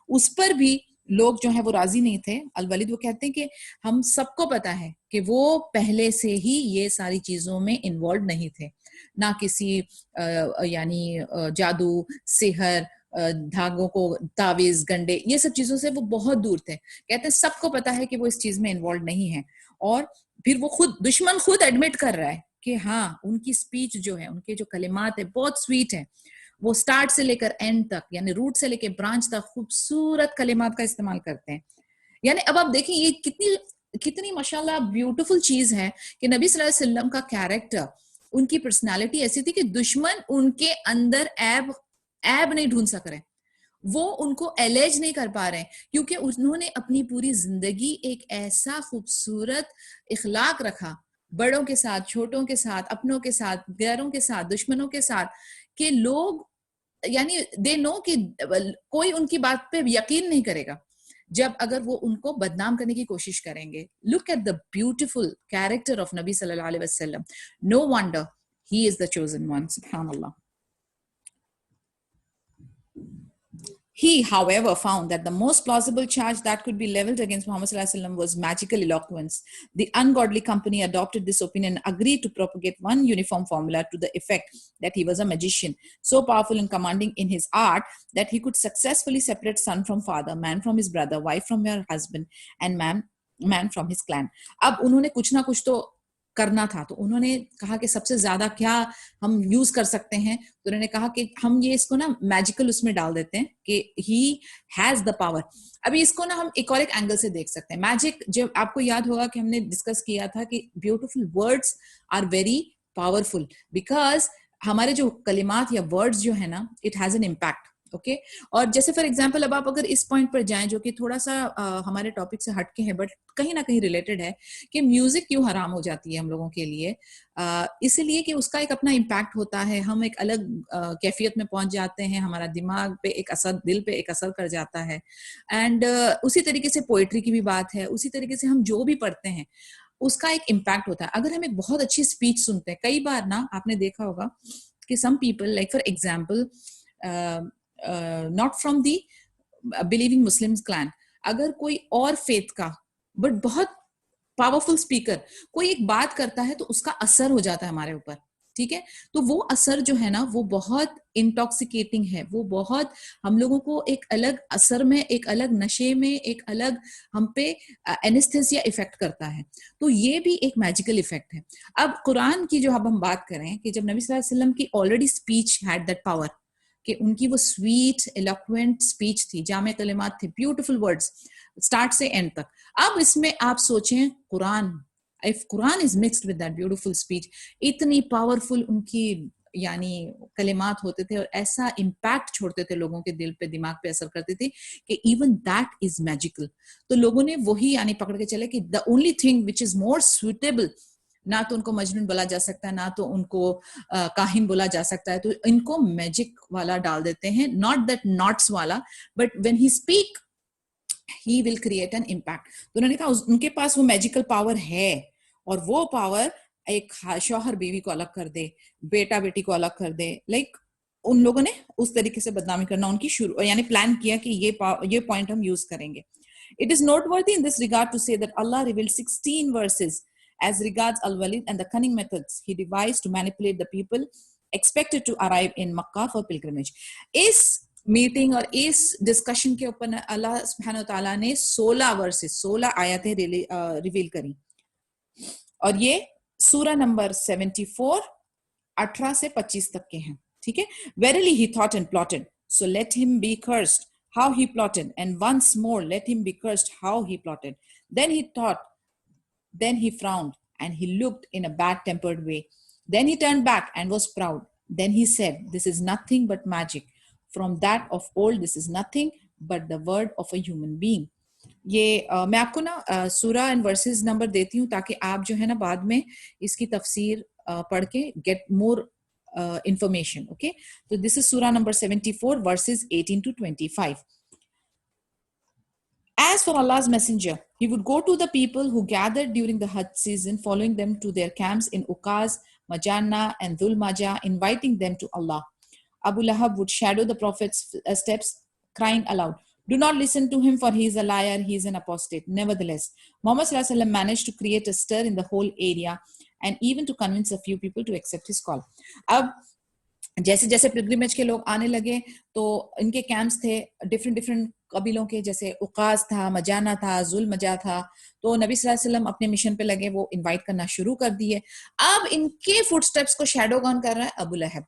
اس پر بھی لوگ جو ہیں وہ راضی نہیں تھے. الولید وہ کہتے ہیں کہ ہم سب کو پتا ہے کہ وہ پہلے سے ہی یہ ساری چیزوں میں انوالوڈ نہیں تھے, نہ کسی یعنی جادو, سحر, دھاگوں کو تعویذ, گنڈے, یہ سب چیزوں سے وہ بہت دور تھے. کہتے ہیں سب کو پتا ہے کہ وہ اس چیز میں انوالوڈ نہیں ہے. اور پھر وہ دشمن خود ایڈمٹ کر رہا ہے کہ ہاں ان کی اسپیچ جو ہے, ان کے جو کلمات ہیں بہت سویٹ ہیں, وہ سٹارٹ سے لے کر اینڈ تک, یعنی روٹ سے لے کے برانچ تک خوبصورت کلمات کا استعمال کرتے ہیں. یعنی اب آپ دیکھیں یہ کتنی ماشاءاللہ بیوٹیفل چیز ہے کہ نبی صلی اللہ علیہ وسلم کا کیریکٹر ان کی پرسنالٹی ایسی تھی کہ دشمن ان کے اندر عیب نہیں ڈھونڈ سک رہے, وہ ان کو ایلیج نہیں کر پا رہے ہیں, کیونکہ انہوں نے اپنی پوری زندگی ایک ایسا خوبصورت اخلاق رکھا بڑوں کے ساتھ, چھوٹوں کے ساتھ, اپنوں کے ساتھ, غیروں کے ساتھ, دشمنوں کے ساتھ, کہ لوگ یعنی دے نو کہ کوئی ان کی بات پہ یقین نہیں کرے گا جب اگر وہ ان کو بدنام کرنے کی کوشش کریں گے. Look at the beautiful character of نبی صلی اللہ علیہ وسلم. No wonder he is the chosen one. سبحان اللہ. He, however, found that the most plausible charge that could be leveled against Muhammad sallallahu alaihi wasallam was magical eloquence. The ungodly company adopted this opinion and agreed to propagate one uniform formula to the effect that he was a magician, so powerful and commanding in his art that he could successfully separate son from father, man from his brother, wife from her husband, and man from his clan. اب انہوں نے کچھ نہ کچھ تو کرنا تھا, تو انہوں نے کہا کہ سب سے زیادہ کیا ہم یوز کر سکتے ہیں, تو انہوں نے کہا کہ ہم یہ اس کو نا میجیکل اس میں ڈال دیتے ہیں کہ ہی ہیز دا پاور. ابھی اس کو نا ہم ایک اور ایک اینگل سے دیکھ سکتے ہیں. میجک, جب آپ کو یاد ہوگا کہ ہم نے ڈسکس کیا تھا کہ beautiful words are very powerful, because ہمارے جو کلمات یا ورڈز جو ہے نا, it has an impact. Okay, اور جیسے فار ایگزامپل اب آپ اگر اس پوائنٹ پر جائیں جو کہ تھوڑا سا ہمارے ٹاپک سے ہٹ کے ہے بٹ کہیں نہ کہیں ریلیٹڈ ہے, کہ میوزک کیوں حرام ہو جاتی ہے ہم لوگوں کے لیے, اس لیے کہ اس کا ایک اپنا امپیکٹ ہوتا ہے, ہم ایک الگ کیفیت میں پہنچ جاتے ہیں, ہمارا دماغ پہ ایک اثر, دل پہ ایک اثر کر جاتا ہے. اینڈ اسی طریقے سے پوئٹری کی بھی بات ہے, اسی طریقے سے ہم جو بھی پڑھتے ہیں اس کا ایک امپیکٹ ہوتا ہے. اگر ہم ایک بہت اچھی اسپیچ سنتے ہیں, کئی بار نا آپ نے دیکھا ہوگا کہ some people like for example not from the believing Muslims clan, اگر کوئی اور فیتھ کا بٹ بہت پاورفل اسپیکر کوئی ایک بات کرتا ہے تو اس کا اثر ہو جاتا ہے ہمارے اوپر, ٹھیک ہے, تو وہ اثر جو ہے نا وہ بہت انٹاکسیکیٹنگ ہے, وہ بہت ہم لوگوں کو ایک الگ اثر میں, ایک الگ نشے میں, ایک الگ ہم پہ اینستھیسیا افیکٹ کرتا ہے. تو یہ بھی ایک میجیکل افیکٹ ہے. اب قرآن کی جو اب ہم بات کریں کہ جب نبی صلی اللہ علیہ وسلم کی already speech had that power, کہ ان کی وہ سویٹ ایلوکوینٹ اسپیچ تھی, جامع کلمات تھے, بیوٹیفل ورڈز اسٹارٹ سے اینڈ تک. اب اس میں آپ سوچیں قرآن, if Quran is mixed with that beautiful speech, اتنی پاورفل ان کی یعنی کلمات ہوتے تھے اور ایسا امپیکٹ چھوڑتے تھے لوگوں کے دل پہ, دماغ پہ اثر کرتے تھے کہ ایون دیٹ از میجیکل. تو لوگوں نے وہی یعنی پکڑ کے چلے کہ the only thing which is more suitable, نہ تو ان کو مجنون بولا جا سکتا ہے, نہ تو ان کو کاہن بولا جا سکتا ہے, تو ان کو میجک والا ڈال دیتے ہیں, ناٹ دیٹ ناٹس والا, but when he speak he will create an impact. تو انہوں نے کہا ان کے پاس وہ میجیکل پاور ہے, اور وہ پاور ایک شوہر بیوی کو الگ کر دے, بیٹا بیٹی کو الگ کر دے. لائک ان لوگوں نے اس طریقے سے بدنامی کرنا ان کی شروع یعنی پلان کیا کہ یہ پوائنٹ ہم یوز کریں گے. It is noteworthy in this regard to say that Allah revealed 16 verses as regards Al-Walid and the cunning methods he devised to manipulate the people expected to arrive in Makkah for pilgrimage. اس meeting اور اس discussion کے اوپر اللہ سبحانہ وتعالیٰ نے 16 versus 16 آیتیں reveal کری, اور یہ سورہ نمبر 74 18 سے 25 تک کے ہیں, ٹھیک ہے. Verily he thought and plotted, so let him be cursed how he plotted, and once more let him be cursed how he plotted. Then he thought, then he frowned, and he looked in a bad-tempered way. Then he turned back and was proud. Then he said, this is nothing but magic. From that of old, this is nothing but the word of a human being. یہ میں آپ کو نا سورہ and versus number دیتی ہوں تاکہ آپ جو ہے نا بعد میں اس کی تفسیر پڑھ کے get more information. Okay, so this is surah number 74 verses 18 to 25. As for Allah's messenger, he would go to the people who gathered during the Hajj season, following them to their camps in Uqaz, Majanna and Dhul Majah, inviting them to Allah. Abu Lahab would shadow the Prophet's steps, crying aloud, do not listen to him, for he is a liar, he is an apostate. Nevertheless, Muhammad sallallahu alaihi wasallam managed to create a stir in the whole area and even to convince a few people to accept his call. اب جیسے جیسے pilgrimage کے لوگ آنے لگے تو ان کے campus تھے ڈفرینٹ قبیلوں کے, جیسے اقاز تھا, مجانا تھا, ذل مجا تھا. تو نبی صلی اللہ علیہ وسلم اپنے مشن پہ لگے, وہ انوائٹ کرنا شروع کر دیے. اب ان کے فٹ سٹیپس کو شیڈو کون کر رہا ہے؟ ابو لہب.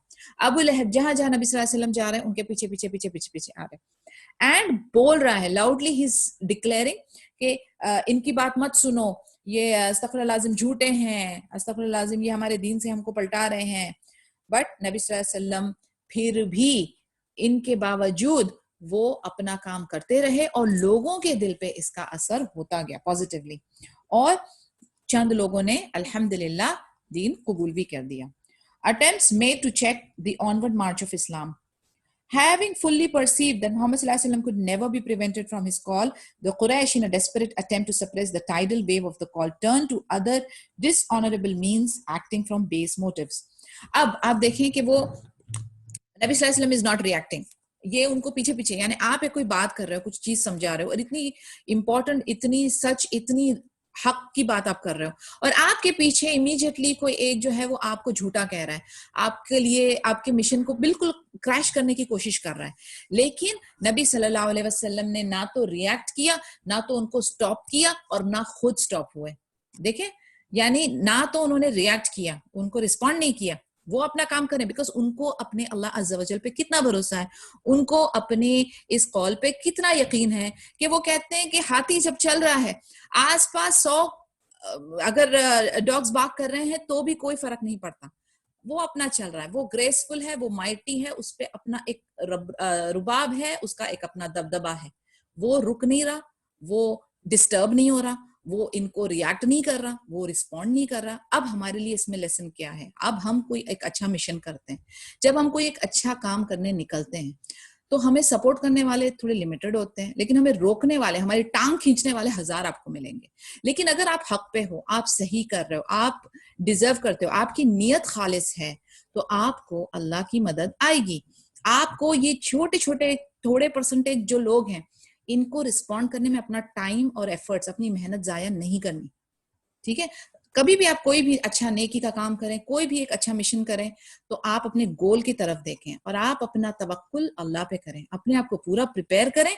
ابو لہب جہاں جہاں نبی صلی اللہ علیہ وسلم جا رہے ہیں ان کے پیچھے پیچھے پیچھے پیچھے پیچھے آ رہے اینڈ بول رہا ہے لاؤڈلی, ہی از ڈکلیئرنگ کہ ان کی بات مت سنو, یہ استغفر اللہ لازم جھوٹے ہیں, استغفر اللہ لازم یہ ہمارے دین سے ہم کو پلٹا رہے ہیں. بٹ نبی صلی اللہ علیہ وسلم پھر بھی ان کے باوجود وہ اپنا کام کرتے رہے اور لوگوں کے دل پہ اس کا اثر ہوتا گیا پازیٹیولی, اور چند لوگوں نے الحمدللہ دین قبول بھی کر دیا. Attempts made to check the onward march of Islam. Having fully perceived that Muhammad sallallahu alaihi wasallam could never be prevented from his call, the Quraysh, in a desperate attempt to suppress the tidal wave of the call, turned to other dishonorable means, acting from base motives. اب آپ دیکھیں کہ وہ نبی صلی اللہ علیہ وسلم is not reacting. یہ ان کو پیچھے پیچھے, یعنی آپ ایک کوئی بات کر رہے ہو, کچھ چیز سمجھا رہے ہو, اور اتنی امپورٹنٹ, اتنی سچ, اتنی حق کی بات آپ کر رہے ہو, اور آپ کے پیچھے امیڈیٹلی کوئی ایک جو ہے وہ آپ کو جھوٹا کہہ رہا ہے, آپ کے لیے آپ کے مشن کو بالکل کریش کرنے کی کوشش کر رہا ہے. لیکن نبی صلی اللہ علیہ وسلم نے نہ تو ریئیکٹ کیا, نہ تو ان کو سٹاپ کیا, اور نہ خود سٹاپ ہوئے. دیکھیں, یعنی نہ تو انہوں نے ریئیکٹ کیا, ان کو رسپونڈ نہیں کیا, وہ اپنا کام کریں, بیکاز ان کو اپنے اللہ عز و جل پہ کتنا بھروسہ ہے, ان کو اپنے اس قول پہ کتنا یقین ہے کہ وہ کہتے ہیں کہ ہاتھی جب چل رہا ہے آس پاس 100 اگر ڈاگز باگ کر رہے ہیں تو بھی کوئی فرق نہیں پڑتا, وہ اپنا چل رہا ہے, وہ گریسفل ہے, وہ مائٹی ہے, اس پہ اپنا ایک رباب ہے, اس کا ایک اپنا دبدبا ہے, وہ رک نہیں رہا, وہ ڈسٹرب نہیں ہو رہا, وہ ان کو ریاکٹ نہیں کر رہا, وہ رسپونڈ نہیں کر رہا. اب ہمارے لیے اس میں لیسن کیا ہے؟ اب ہم کوئی ایک اچھا مشن کرتے ہیں, جب ہم کوئی ایک اچھا کام کرنے نکلتے ہیں تو ہمیں سپورٹ کرنے والے تھوڑے لمیٹڈ ہوتے ہیں, لیکن ہمیں روکنے والے, ہماری ٹانگ کھینچنے والے 1000 آپ کو ملیں گے. لیکن اگر آپ حق پہ ہو, آپ صحیح کر رہے ہو, آپ ڈیزرو کرتے ہو, آپ کی نیت خالص ہے, تو آپ کو اللہ کی مدد آئے گی. آپ کو یہ چھوٹے چھوٹے تھوڑے پرسنٹیج جو لوگ ہیں, ان کو رسپونڈ کرنے میں اپنا ٹائم اور ایفرٹس, اپنی محنت ضائع نہیں کرنی. ٹھیک ہے, کبھی بھی آپ کوئی بھی اچھا نیکی کا کام کریں, کوئی بھی ایک اچھا مشن کریں, تو آپ اپنے گول کی طرف دیکھیں اور آپ اپنا توکل اللہ پہ کریں, اپنے آپ کو پورا پریپیئر کریں,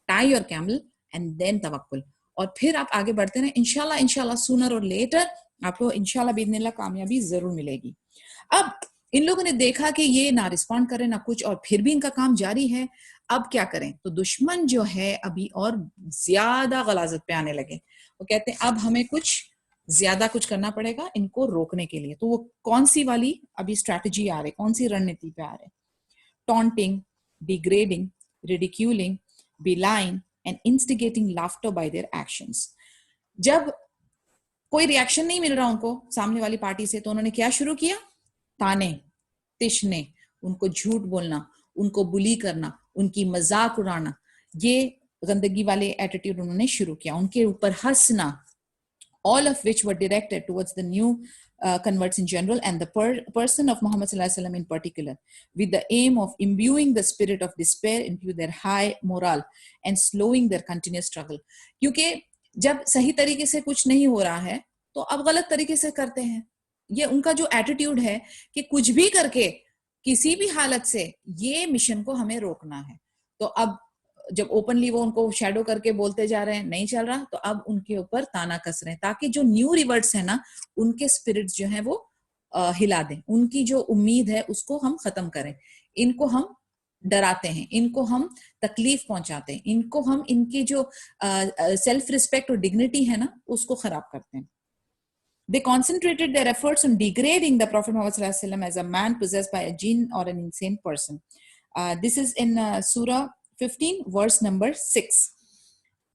ٹائی اور کیمل اینڈ دین توکل, اور پھر آپ آگے بڑھتے رہیں. انشاءاللہ سونر اور لیٹر آپ کو انشاءاللہ باذن اللہ کامیابی ضرور ملے گی. اب ان لوگوں نے دیکھا کہ یہ نہ رسپونڈ کرے نہ کچھ, اور پھر بھی ان کا کام جاری ہے. اب کیا کریں؟ تو دشمن جو ہے ابھی اور زیادہ غلاظت پہ آنے لگے. وہ کہتے ہیں اب ہمیں کچھ زیادہ کچھ کرنا پڑے گا ان کو روکنے کے لیے. تو وہ کون سی والی ابھی اسٹریٹجی آ رہی, کون سی رننیتی پہ آ رہے؟ Taunting, degrading, ridiculing, belying and instigating laughter by their actions. جب کوئی ریئیکشن نہیں مل رہا ان کو سامنے والی پارٹی سے, تو انہوں نے کیا شروع کیا؟ تانے, تشنے, ان کو جھوٹ بولنا, ان کو بلی کرنا, ان کی مذاق اڑانا, یہ گندگی والے ایٹیٹیوڈ انہوں نے شروع کیا, ان کے اوپر ہنسنا. All of which were directed towards the new converts in general and the person of Muhammad sallallahu alaihi wasallam in particular, with the aim of imbuing the spirit of despair into their high morale and slowing their continuous struggle. کیونکہ جب صحیح طریقے سے کچھ نہیں ہو رہا ہے تو اب غلط طریقے سے کرتے ہیں. یہ ان کا جو ایٹیٹیوڈ ہے کہ کچھ بھی کر کے کسی بھی حالت سے یہ مشن کو ہمیں روکنا ہے. تو اب جب اوپنلی وہ ان کو شیڈو کر کے بولتے جا رہے ہیں نہیں چل رہا, تو اب ان کے اوپر تانا کس رہے ہیں تاکہ جو نیو ریورٹس ہیں نا, ان کے اسپرٹس جو ہیں وہ ہلا دیں, ان کی جو امید ہے اس کو ہم ختم کریں, ان کو ہم ڈراتے ہیں, ان کو ہم تکلیف پہنچاتے ہیں, ان کو ہم ان کی جو سیلف ریسپیکٹ اور ڈگنیٹی ہے نا اس کو خراب کرتے ہیں. They concentrated their efforts on degrading the Prophet Muhammad sallallahu alaihi wasallam as a man possessed by a jinn or an insane person. This is in Surah 15 verse number 6.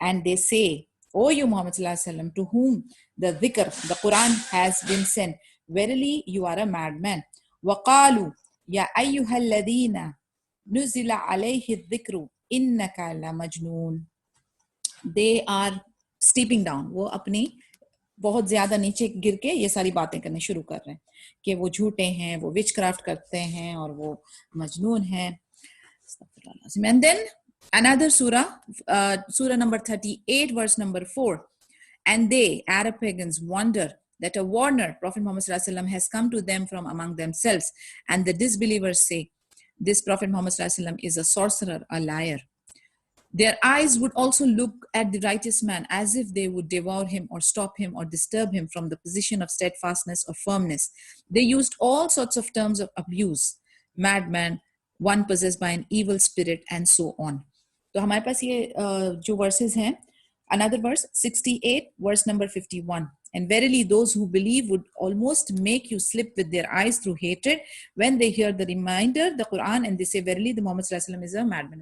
And they say, O you Muhammad sallallahu alaihi wasallam, to whom the dhikr, the Quran has been sent, verily you are a madman. وَقَالُوا يَا أَيُّهَا الَّذِينَ نُزِلَ عَلَيْهِ الذِّكْرُ إِنَّكَ لَمَجْنُونَ. They are stepping down, وہ اپنی بہت زیادہ نیچے گر کے یہ ساری باتیں کرنے شروع کر رہے ہیں کہ وہ جھوٹے ہیں, وہ وچ کرافٹ کرتے ہیں, اور وہ مجنون ہیں. And then another surah, surah number 38 verse number 4. And they, Arab pagans, wonder that a warner, Prophet Muhammad sallallahu alaihi wasallam, has come to them from among themselves. And the disbelievers say, this Prophet Muhammad sallallahu alaihi wasallam is a sorcerer, a liar. Their eyes would also look at the righteous man as if they would devour him or stop him or disturb him from the position of steadfastness or firmness. They used all sorts of terms of abuse, madman, one possessed by an evil spirit, and so on. تو ہمارے پاس یہ جو versus ہیں Another verse, 68, verse number 51. And verily those who believe would almost make you slip with their eyes through hatred when they hear the reminder, the Quran, and they say, verily the Muhammad sallallahu alaihi wasallam is a madman.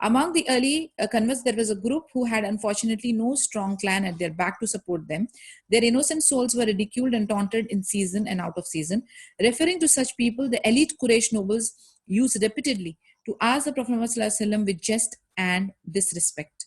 Among the early converts, there was a group who had unfortunately no strong clan at their back to support them. Their innocent souls were ridiculed and taunted in season and out of season. Referring to such people, the elite Quraysh nobles used repeatedly to ask the Prophet ﷺ with jest and disrespect.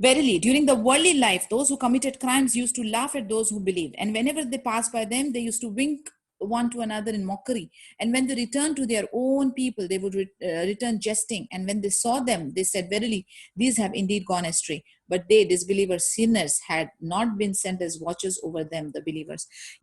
Verily, during the worldly life, those who committed crimes used to laugh at those who believed, and whenever they passed by them, they used to wink one to another in mockery. And when they returned to their own people, they would return jesting. And when they saw them, they said, verily, these have indeed gone astray. But they, disbelievers, sinners, had not been sent as watchers over them, the believers.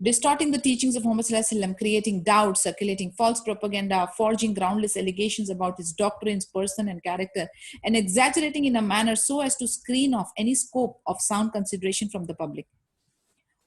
Distorting the teachings of Muhammad sallallahu alaihi wasallam, creating doubts, circulating false propaganda, forging groundless allegations about his doctrines, person and character, and exaggerating in a manner so as to screen off any scope of sound consideration from the public.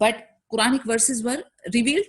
But Quranic verses were revealed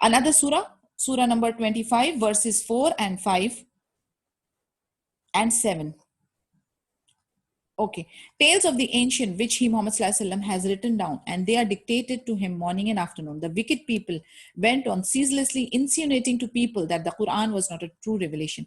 another surah number 25 verses 4 and 5 and 7. Okay, tales of the ancient which he Muhammad sallallahu alaihi wasallam has written down, and they are dictated to him morning and afternoon. The wicked people went on ceaselessly insinuating to people that the Quran was not a true revelation.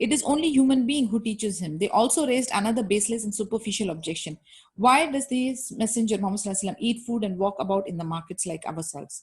It is only human being who teaches him. They also raised another baseless and superficial objection. Why does this messenger Muhammad sallallahu alaihi wasallam eat food and walk about in the markets like ourselves?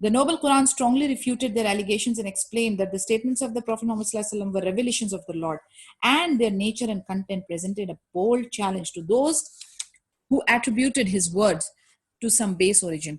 The noble Quran strongly refuted their allegations and explained that the statements of the Prophet Muhammad sallallahu alaihi wasallam were revelations of the Lord, and their nature and content presented a bold challenge to those who attributed his words to some base origin.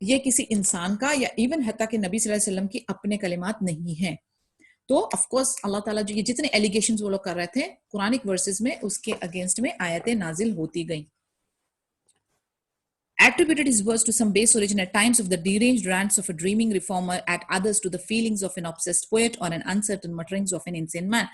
یہ کسی انسان کا یا even حتیٰ کہ نبی صلی اللہ علیہ وسلم کی اپنے کلمات نہیں ہیں. تو آف کورس اللہ تعالیٰ جو یہ جتنے ایلیگیشنز وہ لوگ کر رہے تھے قرآنک ورسز میں اس کے اگینسٹ میں آیتیں نازل ہوتی گئیں. Attributed his words to some base origin at times of the deranged rants of a dreaming reformer, at others to the feelings of an obsessed poet or an uncertain mutterings of an insane man.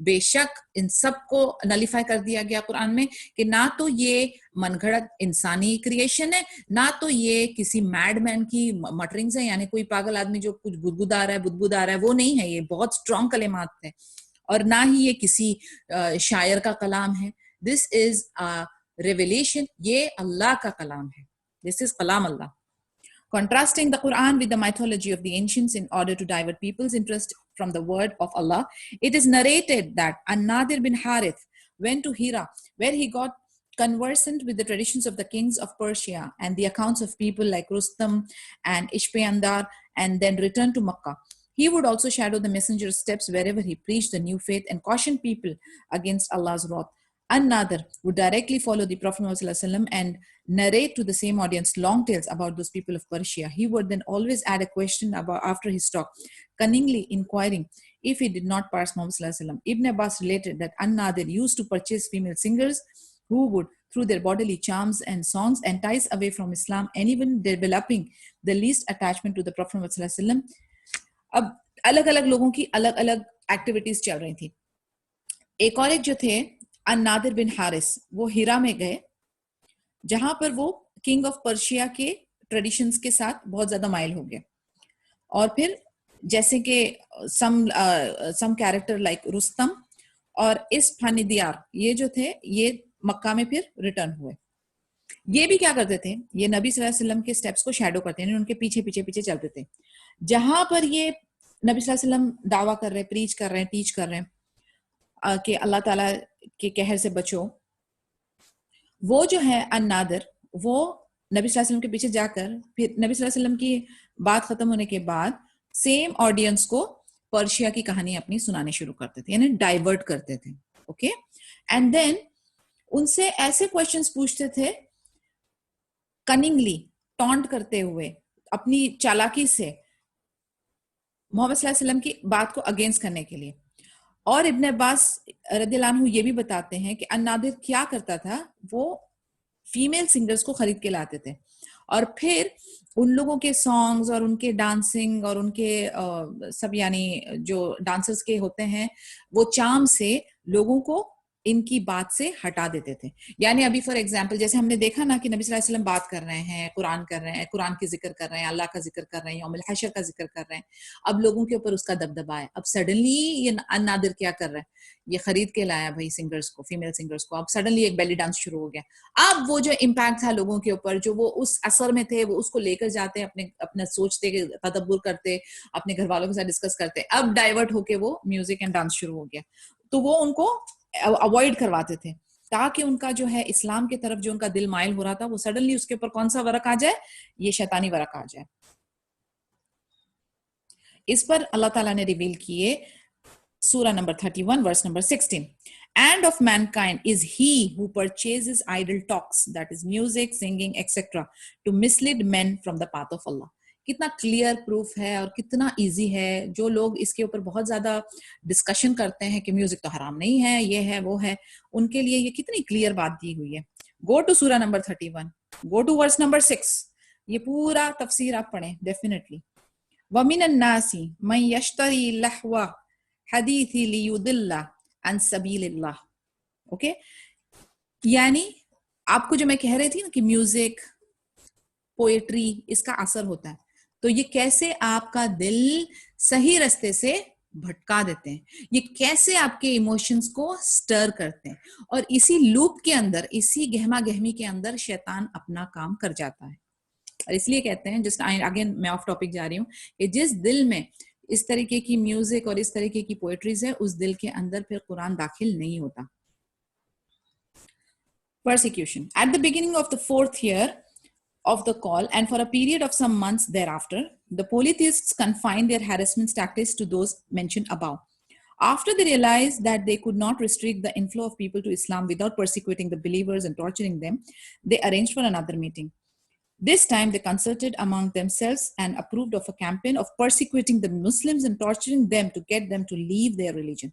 بے شک ان سب کو nullify کر دیا گیا قرآن میں کہ نہ تو یہ من گھڑت انسانی کریشن ہے، نہ تو یہ کسی میڈ مین کی مٹرنگز ہیں، یعنی کوئی پاگل آدمی جو کچھ بدبدا رہا ہے، وہ نہیں ہے. یہ بہت اسٹرانگ کلمات تھے اور نہ ہی یہ کسی شاعر کا کلام ہے. دس از ریویلیشن، یہ اللہ کا کلام ہے. This is Kalam Allah. Contrasting the Quran with the mythology of the ancients in order to divert people's interest from the word of Allah, it is narrated that An-Nadir bin Harith went to Hira, where he got conversant with the traditions of the kings of Persia and the accounts of people like Rustam and Ishpayandar, and then returned to Makkah. He would also shadow the messenger's steps wherever he preached the new faith and cautioned people against Allah's wrath. An-Nadir would directly follow the Prophet ﷺ and narrate to the same audience long tales about those people of Persia. He would then always add a question after his talk, cunningly inquiring if he did not parse Muhammad ﷺ. Ibn Abbas related that An-Nadir used to purchase female singers who would, through their bodily charms and songs, entice away from Islam anyone developing the least attachment to the Prophet ﷺ. اب الگ الگ لوگوں کی الگ الگ activities چل رہی تھی. ایک اور ایک جو تھے النادر بن حارث، وہ ہیرا میں گئے جہاں پر وہ کنگ آف پرشیا کے ٹریڈیشنز کے ساتھ بہت زیادہ مائل ہو گئے. اور پھر جیسے کہ سم کیریکٹر لائک رستم اور اسفندیار یہ جو تھے یہ مکہ میں پھر ریٹرن ہوئے. یہ بھی کیا کرتے تھے، یہ نبی صلی اللہ علیہ وسلم کے سٹیپس کو شیڈو کرتے ہیں، ان کے پیچھے پیچھے پیچھے چلتے تھے. جہاں پر یہ نبی صلی اللہ علیہ وسلم دعویٰ کر رہے ہیں، پریچ کر رہے ہیں، ٹیچ کر رہے ہیں کہ اللہ تعالیٰ کے قہر سے بچو، وہ جو ہے النادر وہ نبی صلی اللہ علیہ وسلم کے پیچھے جا کر پھر نبی صلی اللہ علیہ وسلم کی بات ختم ہونے کے بعد سیم آڈینس کو پرشیا کی کہانی اپنی سنانے شروع کرتے تھے، یعنی ڈائیورٹ کرتے تھے. اوکے، اینڈ دین ان سے ایسے کویشچنس پوچھتے تھے کننگلی، ٹونٹ کرتے ہوئے، اپنی چالاکی سے محمد صلی اللہ علیہ وسلم کی بات کو اگینسٹ کرنے کے لیے. اور ابن عباس رضی اللہ عنہ یہ بھی بتاتے ہیں کہ النادر کیا کرتا تھا، وہ فیمیل سنگرز کو خرید کے لاتے تھے اور پھر ان لوگوں کے سانگز اور ان کے ڈانسنگ اور ان کے سب یعنی جو ڈانسرز کے ہوتے ہیں وہ چام سے لوگوں کو ان کی بات سے ہٹا دیتے تھے. یعنی ابھی فار ایگزامپل جیسے ہم نے دیکھا نا کہ نبی صلی اللہ علیہ وسلم بات کر رہے ہیں، قرآن کر رہے ہیں، قرآن کی ذکر کر رہے ہیں، اللہ کا ذکر کر رہے ہیں، یوم الحشر کا ذکر کر رہے ہیں، اب لوگوں کے اوپر اس کا دبدبا ہے. اب سڈنلی یہ النادر کیا کر رہا ہے، یہ خرید کے لایا بھائی سنگرز کو، فیمیل سنگرز کو. اب سڈنلی ایک بیلی ڈانس شروع ہو گیا. اب وہ جو امپیکٹ تھا لوگوں کے اوپر، جو وہ اس اثر میں تھے، وہ اس کو لے کر جاتے، اپنا سوچتے، تدبر کرتے، اپنے گھر والوں کے ساتھ ڈسکس کرتے. اب ڈائیورٹ ہو کے وہ میوزک اینڈ ڈانس شروع ہو گیا. تو وہ ان کو اوائڈ کرواتے تھے تاکہ ان کا جو ہے اسلام کی طرف جو ان کا دل مائل ہو رہا تھا وہ سڈنلی اس کے اوپر کون سا ورق آ جائے، یہ شیطانی ورق آ جائے. اس پر اللہ تعالیٰ نے ریویل کیے سورہ number 31 verse number 16. And of mankind is he who purchases idle talks, that is music, singing, etc., to mislead men from the path of Allah. کتنا کلیئر پروف ہے اور کتنا ایزی ہے. جو لوگ اس کے اوپر بہت زیادہ ڈسکشن کرتے ہیں کہ میوزک تو حرام نہیں ہے، یہ ہے وہ ہے، ان کے لیے یہ کتنی کلیئر بات دی ہوئی ہے. گو ٹو سورہ number 31، go to verse number 6. یہ پورا تفسیر آپ پڑھیں ڈیفینیٹلی. وَمِنَ النَّاسِ مَن يَشْتَرِي لَهْوَ حَدِيثِ لِيُضِلَّ عَن سَبِيلِ اللَّهِ. اوکے، یعنی آپ کو جو میں کہہ رہی تھی نا کہ میوزک، پوئٹری، اس کا اثر ہوتا ہے، تو یہ کیسے آپ کا دل صحیح رستے سے بھٹکا دیتے ہیں، یہ کیسے آپ کے ایموشنز کو سٹر کرتے ہیں، اور اسی لوپ کے اندر، اسی گہما گہمی کے اندر شیطان اپنا کام کر جاتا ہے. اور اس لیے کہتے ہیں، جسٹ اگین میں آف ٹاپک جا رہی ہوں، کہ جس دل میں اس طریقے کی میوزک اور اس طریقے کی پوئٹریز ہے، اس دل کے اندر پھر قرآن داخل نہیں ہوتا. Persecution. At the beginning of the 4th year of the call and for a period of some months thereafter, the polytheists confined their harassment tactics to those mentioned above. After they realized that they could not restrict the inflow of people to Islam without persecuting the believers and torturing them, they arranged for another meeting. This time they concerted among themselves and approved of a campaign of persecuting the Muslims and torturing them to get them to leave their religion.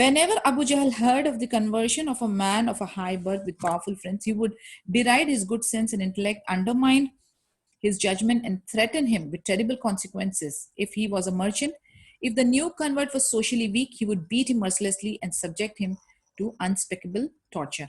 Whenever Abu Jahl heard of the conversion of a man of a high birth with powerful friends, he would deride his good sense and intellect, undermine his judgment, and threaten him with terrible consequences. If he was a merchant, if the new convert was socially weak, he would beat him mercilessly and subject him to unspeakable torture.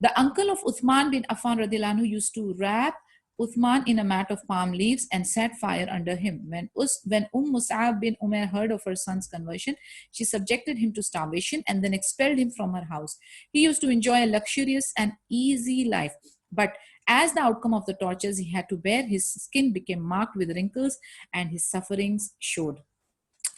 The uncle of Uthman bin Affan radhiyallahu anhu used to wrap Uthman in a mat of palm leaves and set fire under him. When Mus'ab bin Umair heard of her son's conversion, she subjected him to starvation and then expelled him from her house. He used to enjoy a luxurious and easy life, but as the outcome of the tortures he had to bear, his skin became marked with wrinkles and his sufferings showed.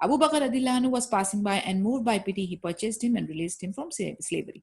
Abu Bakr radiallahu anhu was passing by and moved by pity he purchased him and released him from slavery.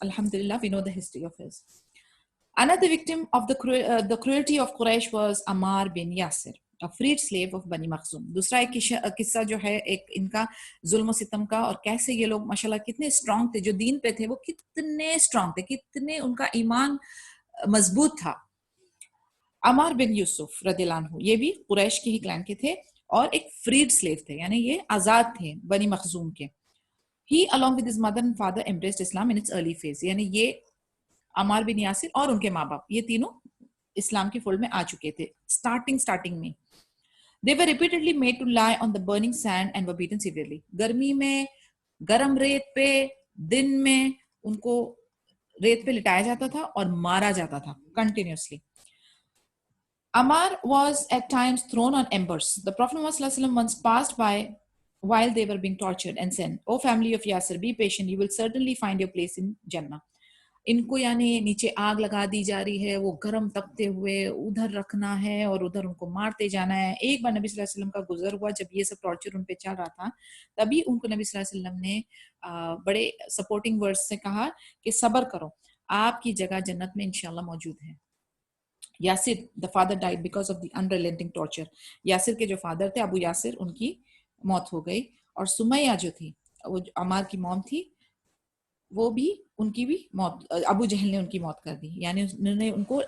alhamdulillah we know the history of his. Another victim of the cruelty of Quraysh was Ammar bin Yasir. a freed slave of Bani Makhzum. دوسرا ایک قصہ جو ہے ایک ان کا ظلم و ستم کا, اور کیسے یہ لوگ ماشاءاللہ کتنے اسٹرانگ تھے, جو دین پہ تھے وہ کتنے اسٹرانگ تھے, کتنے ان کا ایمان مضبوط تھا. عمار بن یوسف رضی اللہ عنہ یہ بھی قریش کے ہی کلان کے تھے اور ایک فریڈ سلیو تھے, یعنی یہ آزاد تھے بنی مخزوم کے. He along with his mother and father embraced Islam in its early phase. یعنی یہ عمار بن یاسر اور ان کے ماں باپ یہ تینوں اسلام کی فولڈ میں آ چکے تھے اسٹارٹنگ میں. They were repeatedly made to lie on the burning sand and were beaten severely. گرمی میں گرم ریت پہ دن میں ان کو ریت پہ لٹایا جاتا تھا اور مارا جاتا تھا continuously. Ammar was at times thrown on embers. The Prophet ﷺ once passed by while they were being tortured and said, "O family of Yasir, be patient. You will certainly find your place in Jannah." ان کو یعنی نیچے آگ لگا دی جا رہی ہے, وہ گرم تپتے ہوئے ادھر رکھنا ہے اور ادھر ان کو مارتے جانا ہے. ایک بار نبی صلی اللہ علیہ وسلم کا گزر ہوا جب یہ سب ٹارچر ان پہ چل رہا تھا, تبھی ان کو نبی صلی اللہ علیہ وسلم نے بڑے سپورٹنگ ورڈز سے کہا کہ صبر کرو, آپ کی جگہ جنت میں انشاءاللہ موجود ہے. Yasir the father died because of the unrelenting torture. Yasir کے جو فادر تھے ابو یاسر, ان کی موت ہو گئی. اور سمیہ جو تھی وہ عمار کی موم تھی, وہ بھی ان کی بھی موت, ابو جہل نے ان کی موت کر دی. یعنی انہوں نے ان کو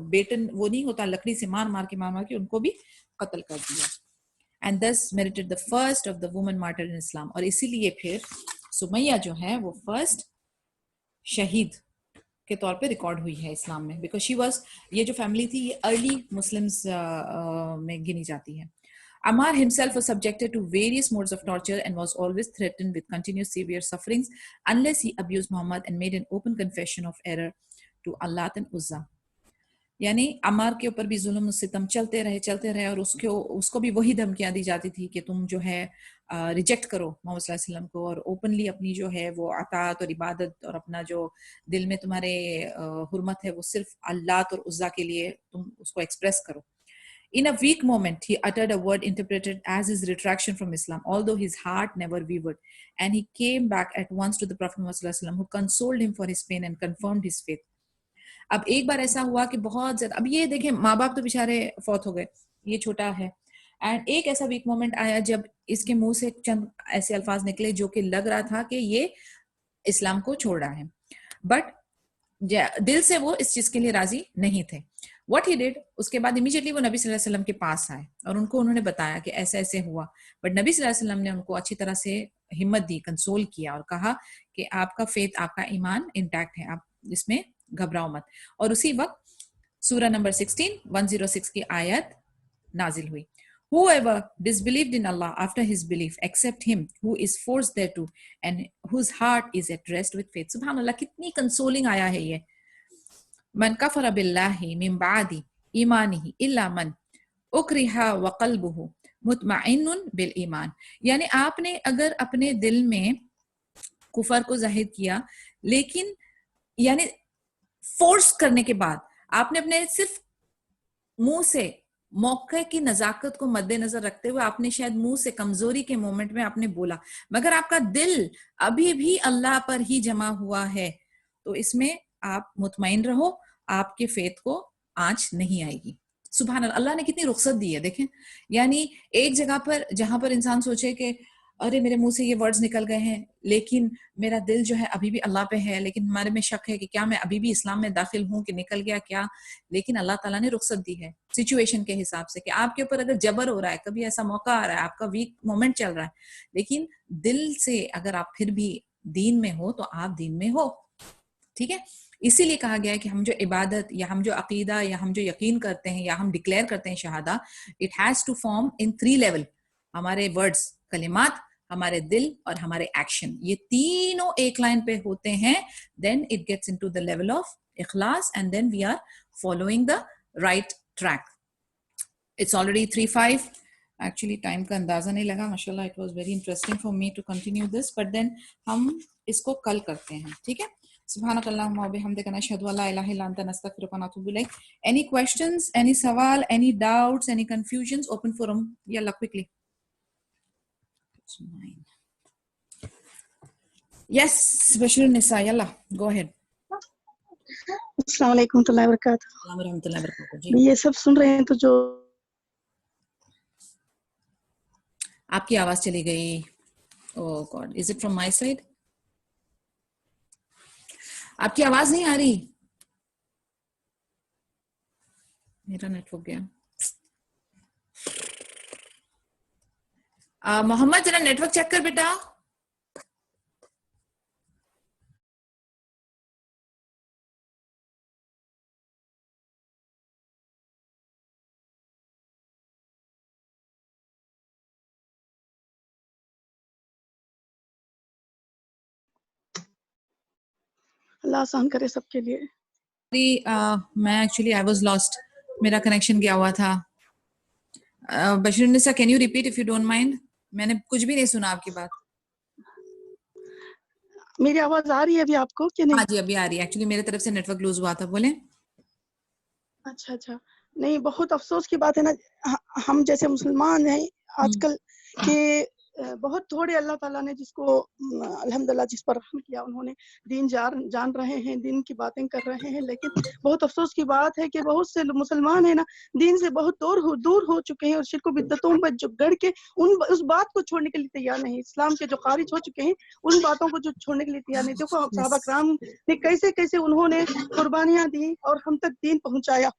بیٹن وہ نہیں ہوتا لکڑی سے مار کے ان کو بھی قتل کر دیا. And thus merited the first of the women martyred in Islam. اور اسی لیے پھر سمیہ جو ہے وہ فرسٹ شہید کے طور پہ ریکارڈ ہوئی ہے اسلام میں, بیکاز شی واز, یہ جو فیملی تھی یہ ارلی مسلمز میں گنی جاتی ہے. Ammar himself was subjected to various modes of torture and was always threatened with continuous severe sufferings unless he abused Muhammad and made an open confession of error to Allah and Uzza. یعنی عمار کے اوپر بھی ظلم و ستم چلتے رہے اور اس کو بھی وہی دھمکیاں دی جاتی تھی کہ تم جو ہے ریجیکٹ کرو محمد صلی اللہ علیہ وسلم کو, اور اوپنلی اپنی جو ہے وہ اطاعت اور عبادت اور اپنا جو دل میں تمہارے حرمت ہے وہ صرف اللہ اور عزا کے لیے تم اس کو ایکسپریس کرو. In a weak moment, he uttered a word interpreted as his retraction from Islam, although his heart never wavered, and he came back at once to the Prophet ﷺ, who consoled him for his pain and confirmed his faith. اب ایک بار ایسا ہوا کہ بہت زیادہ, اب یہ دیکھیں ماں باپ تو بیچارے فوت ہو گئے, یہ چھوٹا ہے, اینڈ ایک ایسا ویک مومنٹ آیا جب اس کے منہ سے چند ایسے الفاظ نکلے جو کہ لگ رہا تھا کہ یہ اسلام کو چھوڑ رہا ہے, بٹ دل سے وہ اس چیز کے لیے راضی نہیں تھے. What he did, اس کے بعد امیجیٹلی وہ نبی صلی اللہ علیہ وسلم کے پاس آئے اور ان کو انہوں نے بتایا کہ ایسا ایسے ہوا, بٹ نبی صلی اللہ علیہ وسلم نے ان کو اچھی طرح سے ہمت دی, کنسول کیا اور کہا کہ آپ کا فیتھ, آپ کا ایمان انٹیکٹ ہے, آپ اس میں گھبراؤ مت. اور اسی وقت سورہ نمبر 106 کی آیت نازل ہوئی. Whoever disbelieved in Allah after his belief, except him who is forced thereto and whose heart is at rest with faith. سبحان اللہ, کتنی کنسولنگ آیا ہے یہ. من کفر باللہ من بعد ایمانہ الا من اکرہ وقلبہ مطمئن بالایمان. یعنی آپ نے اگر اپنے دل میں کفر کو ظاہر کیا, لیکن یعنی فورس کرنے کے بعد آپ نے اپنے صرف منہ سے موقع کی نزاکت کو مد نظر رکھتے ہوئے آپ نے شاید منہ سے کمزوری کے مومنٹ میں آپ نے بولا, مگر آپ کا دل ابھی بھی اللہ پر ہی جمع ہوا ہے, تو اس میں آپ مطمئن رہو, آپ کے فیتھ کو آنچ نہیں آئے گی. سبحان اللہ, اللہ نے کتنی رخصت دی ہے. دیکھیں یعنی ایک جگہ پر جہاں پر انسان سوچے کہ ارے میرے منہ سے یہ ورڈز نکل گئے ہیں لیکن میرا دل جو ہے ابھی بھی اللہ پہ ہے, لیکن ہمارے میں شک ہے کہ کیا میں ابھی بھی اسلام میں داخل ہوں کہ نکل گیا کیا, لیکن اللہ تعالیٰ نے رخصت دی ہے سچویشن کے حساب سے کہ آپ کے اوپر اگر جبر ہو رہا ہے, کبھی ایسا موقع آ رہا ہے, آپ کا ویک مومنٹ چل رہا ہے, لیکن دل سے اگر آپ پھر بھی دین میں ہو تو آپ دین میں ہو. ٹھیک ہے, اسی لیے کہا گیا ہے کہ ہم جو عبادت یا ہم جو عقیدہ یا ہم جو یقین کرتے ہیں یا ہم ڈکلیئر کرتے ہیں شہادہ, it has to form in 3 level. ہمارے ورڈز, کلمات, ہمارے دل اور ہمارے ایکشن, یہ تینوں ایک لائن پہ ہوتے ہیں, then it gets into the level of اخلاص and then we are following the right track. It's already 3:05. Actually time کا اندازہ نہیں لگا. ماشاءاللہ it was very interesting for me to continue this, but then ہم اس کو کل کرتے ہیں. ٹھیک ہے, سبحانک اللہم و بحمدک نشہد ان لا الہ الا انت نستغفرک و نتوب الیک. Any questions, any سوال, any doubts, any confusions? Open forum. Yalla quickly. Yes, Bashir Nisa, yalla, go ahead. السلام علیکم ورحمۃ اللہ وبرکاتہ. السلام ورحمۃ اللہ وبرکاتہ. جی یہ سب سن رہے ہیں تو جو آپ کی آواز چلی گئی. Oh God, is it from my side? آپ کی آواز نہیں آ رہی. میرا نیٹ ورک گیا. محمد ذرا نیٹ ورک چیک کر بیٹا. اللہ آسان کرے سب کے لیے. میں ایکچولی آئی واز لاسٹ, میرا کنیکشن گیا ہوا تھا. بشیر النساء can you repeat if you don't mind? میں نے کچھ بھی نہیں سنا آپ کی بات. میری آواز آ رہی ہے ابھی آپ کو کہ نہیں؟ ہاں جی ابھی آ رہی ہے. ایکچولی میرے طرف سے نیٹ ورک لوز ہوا تھا. بولیں. اچھا نہیں, بہت افسوس کی بات ہے نا, ہم جیسے مسلمان ہیں آج کل کے بہت تھوڑے اللہ تعالیٰ نے جس کو الحمدللہ جس پر رحم کیا, انہوں نے دین جان رہے ہیں, دین کی باتیں کر رہے ہیں. لیکن بہت افسوس کی بات ہے کہ بہت سے مسلمان ہیں نا دین سے بہت دور ہو چکے ہیں, اور شرک و بدعتوں پر جو گڑ کے اس بات کو چھوڑنے کے لیے تیار نہیں. اسلام کے جو خارج ہو چکے ہیں ان باتوں کو جو چھوڑنے کے لیے تیار نہیں. دیکھو صحابہ کرام نے کیسے انہوں نے قربانیاں دی اور ہم تک دین پہنچایا.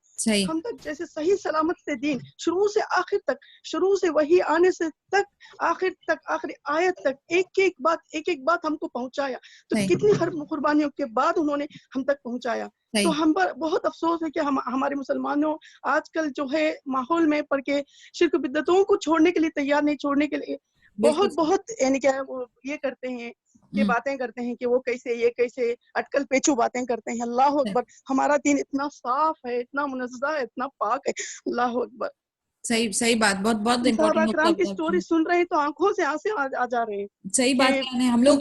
ہم تک جیسے صحیح سلامت سے دین شروع سے آخر تک, شروع سے وہی آنے سے تک آخر تک, آخری آیت تک ایک بات ہم کو پہنچایا. تو کتنی قربانیوں کے بعد انہوں نے ہم تک پہنچایا. تو ہم پر بہت افسوس ہے کہ ہمارے مسلمانوں آج کل جو ہے ماحول میں پڑھ کے شرک بدعتوں کو چھوڑنے کے لیے تیار نہیں, چھوڑنے کے لیے بہت یعنی کیا وہ یہ کرتے ہیں کہ باتیں کرتے ہیں کہ وہ کیسے یہ کیسے اٹکل پیچو باتیں کرتے ہیں. اللہ اکبر, ہمارا دین اتنا صاف ہے, اتنا منزہ ہے, اتنا پاک ہے. اللہ اکبر. صحیح بات, بہت صحابہ امپورٹنٹ کرام کی سٹوری سن رہے ہیں تو آنکھوں سے آنسو آ جا رہے ہیں. صحیح بات ہے. ہم لوگوں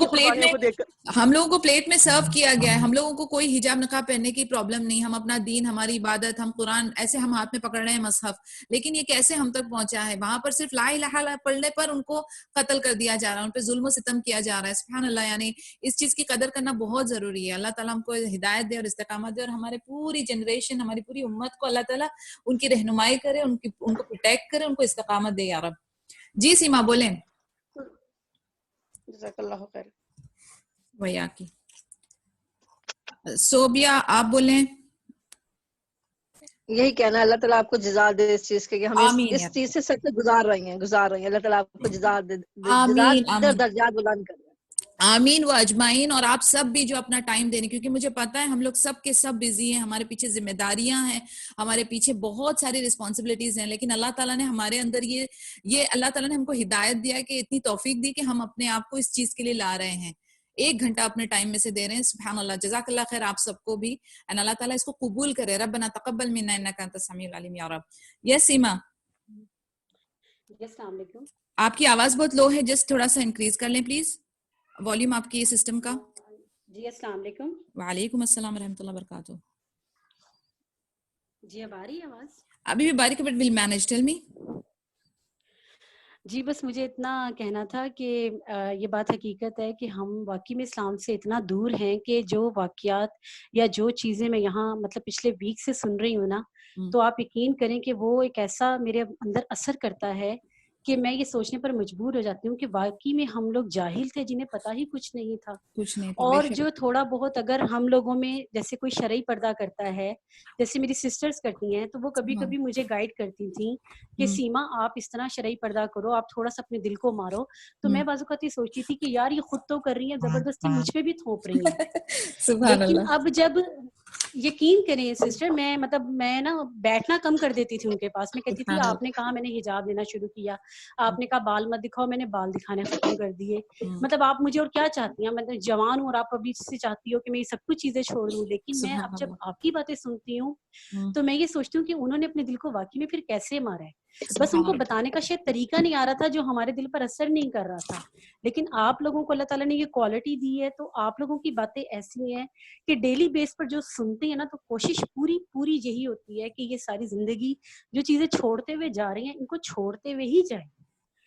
کو پلیٹ میں سرو کیا گیا ہے. ہم لوگوں کو کوئی حجاب نقاب پہننے کی پرابلم نہیں. ہم اپنا دین, ہماری عبادت, ہم قرآن ایسے ہم ہاتھ میں پکڑ رہے ہیں مصحف, لیکن یہ کیسے ہم تک پہنچا ہے؟ وہاں پر صرف لا الہ الا اللہ پڑھنے پر ان کو قتل کر دیا جا رہا ہے, ان پہ ظلم و ستم کیا جا رہا ہے. سبحان اللہ. یعنی اس چیز کی قدر کرنا بہت ضروری ہے. اللہ تعالیٰ ہم کو ہدایت دے اور استقامت دے, اور ہمارے پوری جنریشن, ہماری پوری امت کو اللہ تعالیٰ ان کی رہنمائی کرے, ان کو پروٹیکٹ کرے, ان کو استقامت دے یا رب. جی سیما بولیں. جزاک اللہ خیر. وہی کی صوبیہ آپ بولیں. یہی کہنا ہے اللہ تعالیٰ آپ کو جزا دے اس چیز کے کہ ہم اس چیز سے سچ گزار رہی ہیں. اللہ تعالیٰ آپ کو جزا دے, درجات بلند کرے. آمین و اجمعین. اور آپ سب بھی جو اپنا ٹائم دے رہے, کیونکہ مجھے پتا ہے ہم لوگ سب کے سب بزی ہیں, ہمارے پیچھے ذمہ داریاں ہیں, ہمارے پیچھے بہت ساری رسپانسبلٹیز ہیں, لیکن اللہ تعالیٰ نے ہمارے اندر یہ اللہ تعالیٰ نے ہم کو ہدایت دیا کہ اتنی توفیق دی کہ ہم اپنے آپ کو اس چیز کے لیے لا رہے ہیں, 1 گھنٹہ اپنے ٹائم میں سے دے رہے ہیں. سبحان اللہ, جزاک اللہ خیر آپ سب کو بھی, اور اللہ تعالیٰ اس کو قبول کرے. ربنا تقبل منا انک انت السمیع العلیم یا رب. یس سیما. السلام علیکم. آپ کی آواز بہت لو ہے, جسٹ تھوڑا سا انکریز کر لیں پلیز والیوم آپ کی سسٹم کا. جی السلام علیکم. وعلیکم السلام ورحمۃ اللہ وبرکاتہ. جی اب آ رہی ہے آواز؟ ابھی بھی باریک, but well manage. Tell me. جی بس مجھے اتنا کہنا تھا کہ یہ بات حقیقت ہے کہ ہم واقعی میں اسلام سے اتنا دور ہیں کہ جو واقعات یا جو چیزیں میں یہاں مطلب پچھلے ویک سے سن رہی ہوں نا, تو آپ یقین کریں کہ وہ ایک ایسا میرے اندر اثر کرتا ہے کہ میں یہ سوچنے پر مجبور ہو جاتی ہوں کہ واقعی میں ہم لوگ جاہل تھے جنہیں پتہ ہی کچھ نہیں تھا. اور جو تھوڑا بہت اگر ہم لوگوں میں جیسے کوئی شرعی پردہ کرتا ہے, جیسے میری سسٹرز کرتی ہیں, تو وہ کبھی کبھی مجھے گائیڈ کرتی تھیں کہ سیما آپ اس طرح شرعی پردہ کرو, آپ تھوڑا سا اپنے دل کو مارو. تو میں بعض اوقات یہ سوچتی تھی کہ یار یہ خود تو کر رہی ہیں, زبردستی مجھ پہ بھی تھوپ رہی ہیں. لیکن اب جب یقین کریں سسٹر, میں نا بیٹھنا کم کر دیتی تھی ان کے پاس. میں کہتی تھی آپ نے کہا, میں نے حجاب لینا شروع کیا, آپ نے کہا بال مت دکھاؤ, میں نے بال دکھانے ختم کر دیے. مطلب آپ مجھے اور کیا چاہتی ہیں؟ میں جوان ہوں اور آپ ابھی سے چاہتی ہو کہ میں یہ سب کچھ چیزیں چھوڑ دوں. لیکن میں اب جب آپ کی باتیں سنتی ہوں تو میں یہ سوچتی ہوں کہ انہوں نے اپنے دل کو واقعی میں پھر کیسے مارا ہے. بس ان کو بتانے کا شاید طریقہ نہیں آ رہا تھا جو ہمارے دل پر اثر نہیں کر رہا تھا. لیکن آپ لوگوں کو اللہ تعالیٰ نے یہ کوالٹی دی ہے, تو آپ لوگوں کی باتیں ایسی ہیں کہ ڈیلی بیس پر جو سنتے ہیں نا, تو کوشش پوری یہی ہوتی ہے کہ یہ ساری زندگی جو چیزیں چھوڑتے ہوئے جا رہی ہیں ان کو چھوڑتے ہوئے ہی جائیں.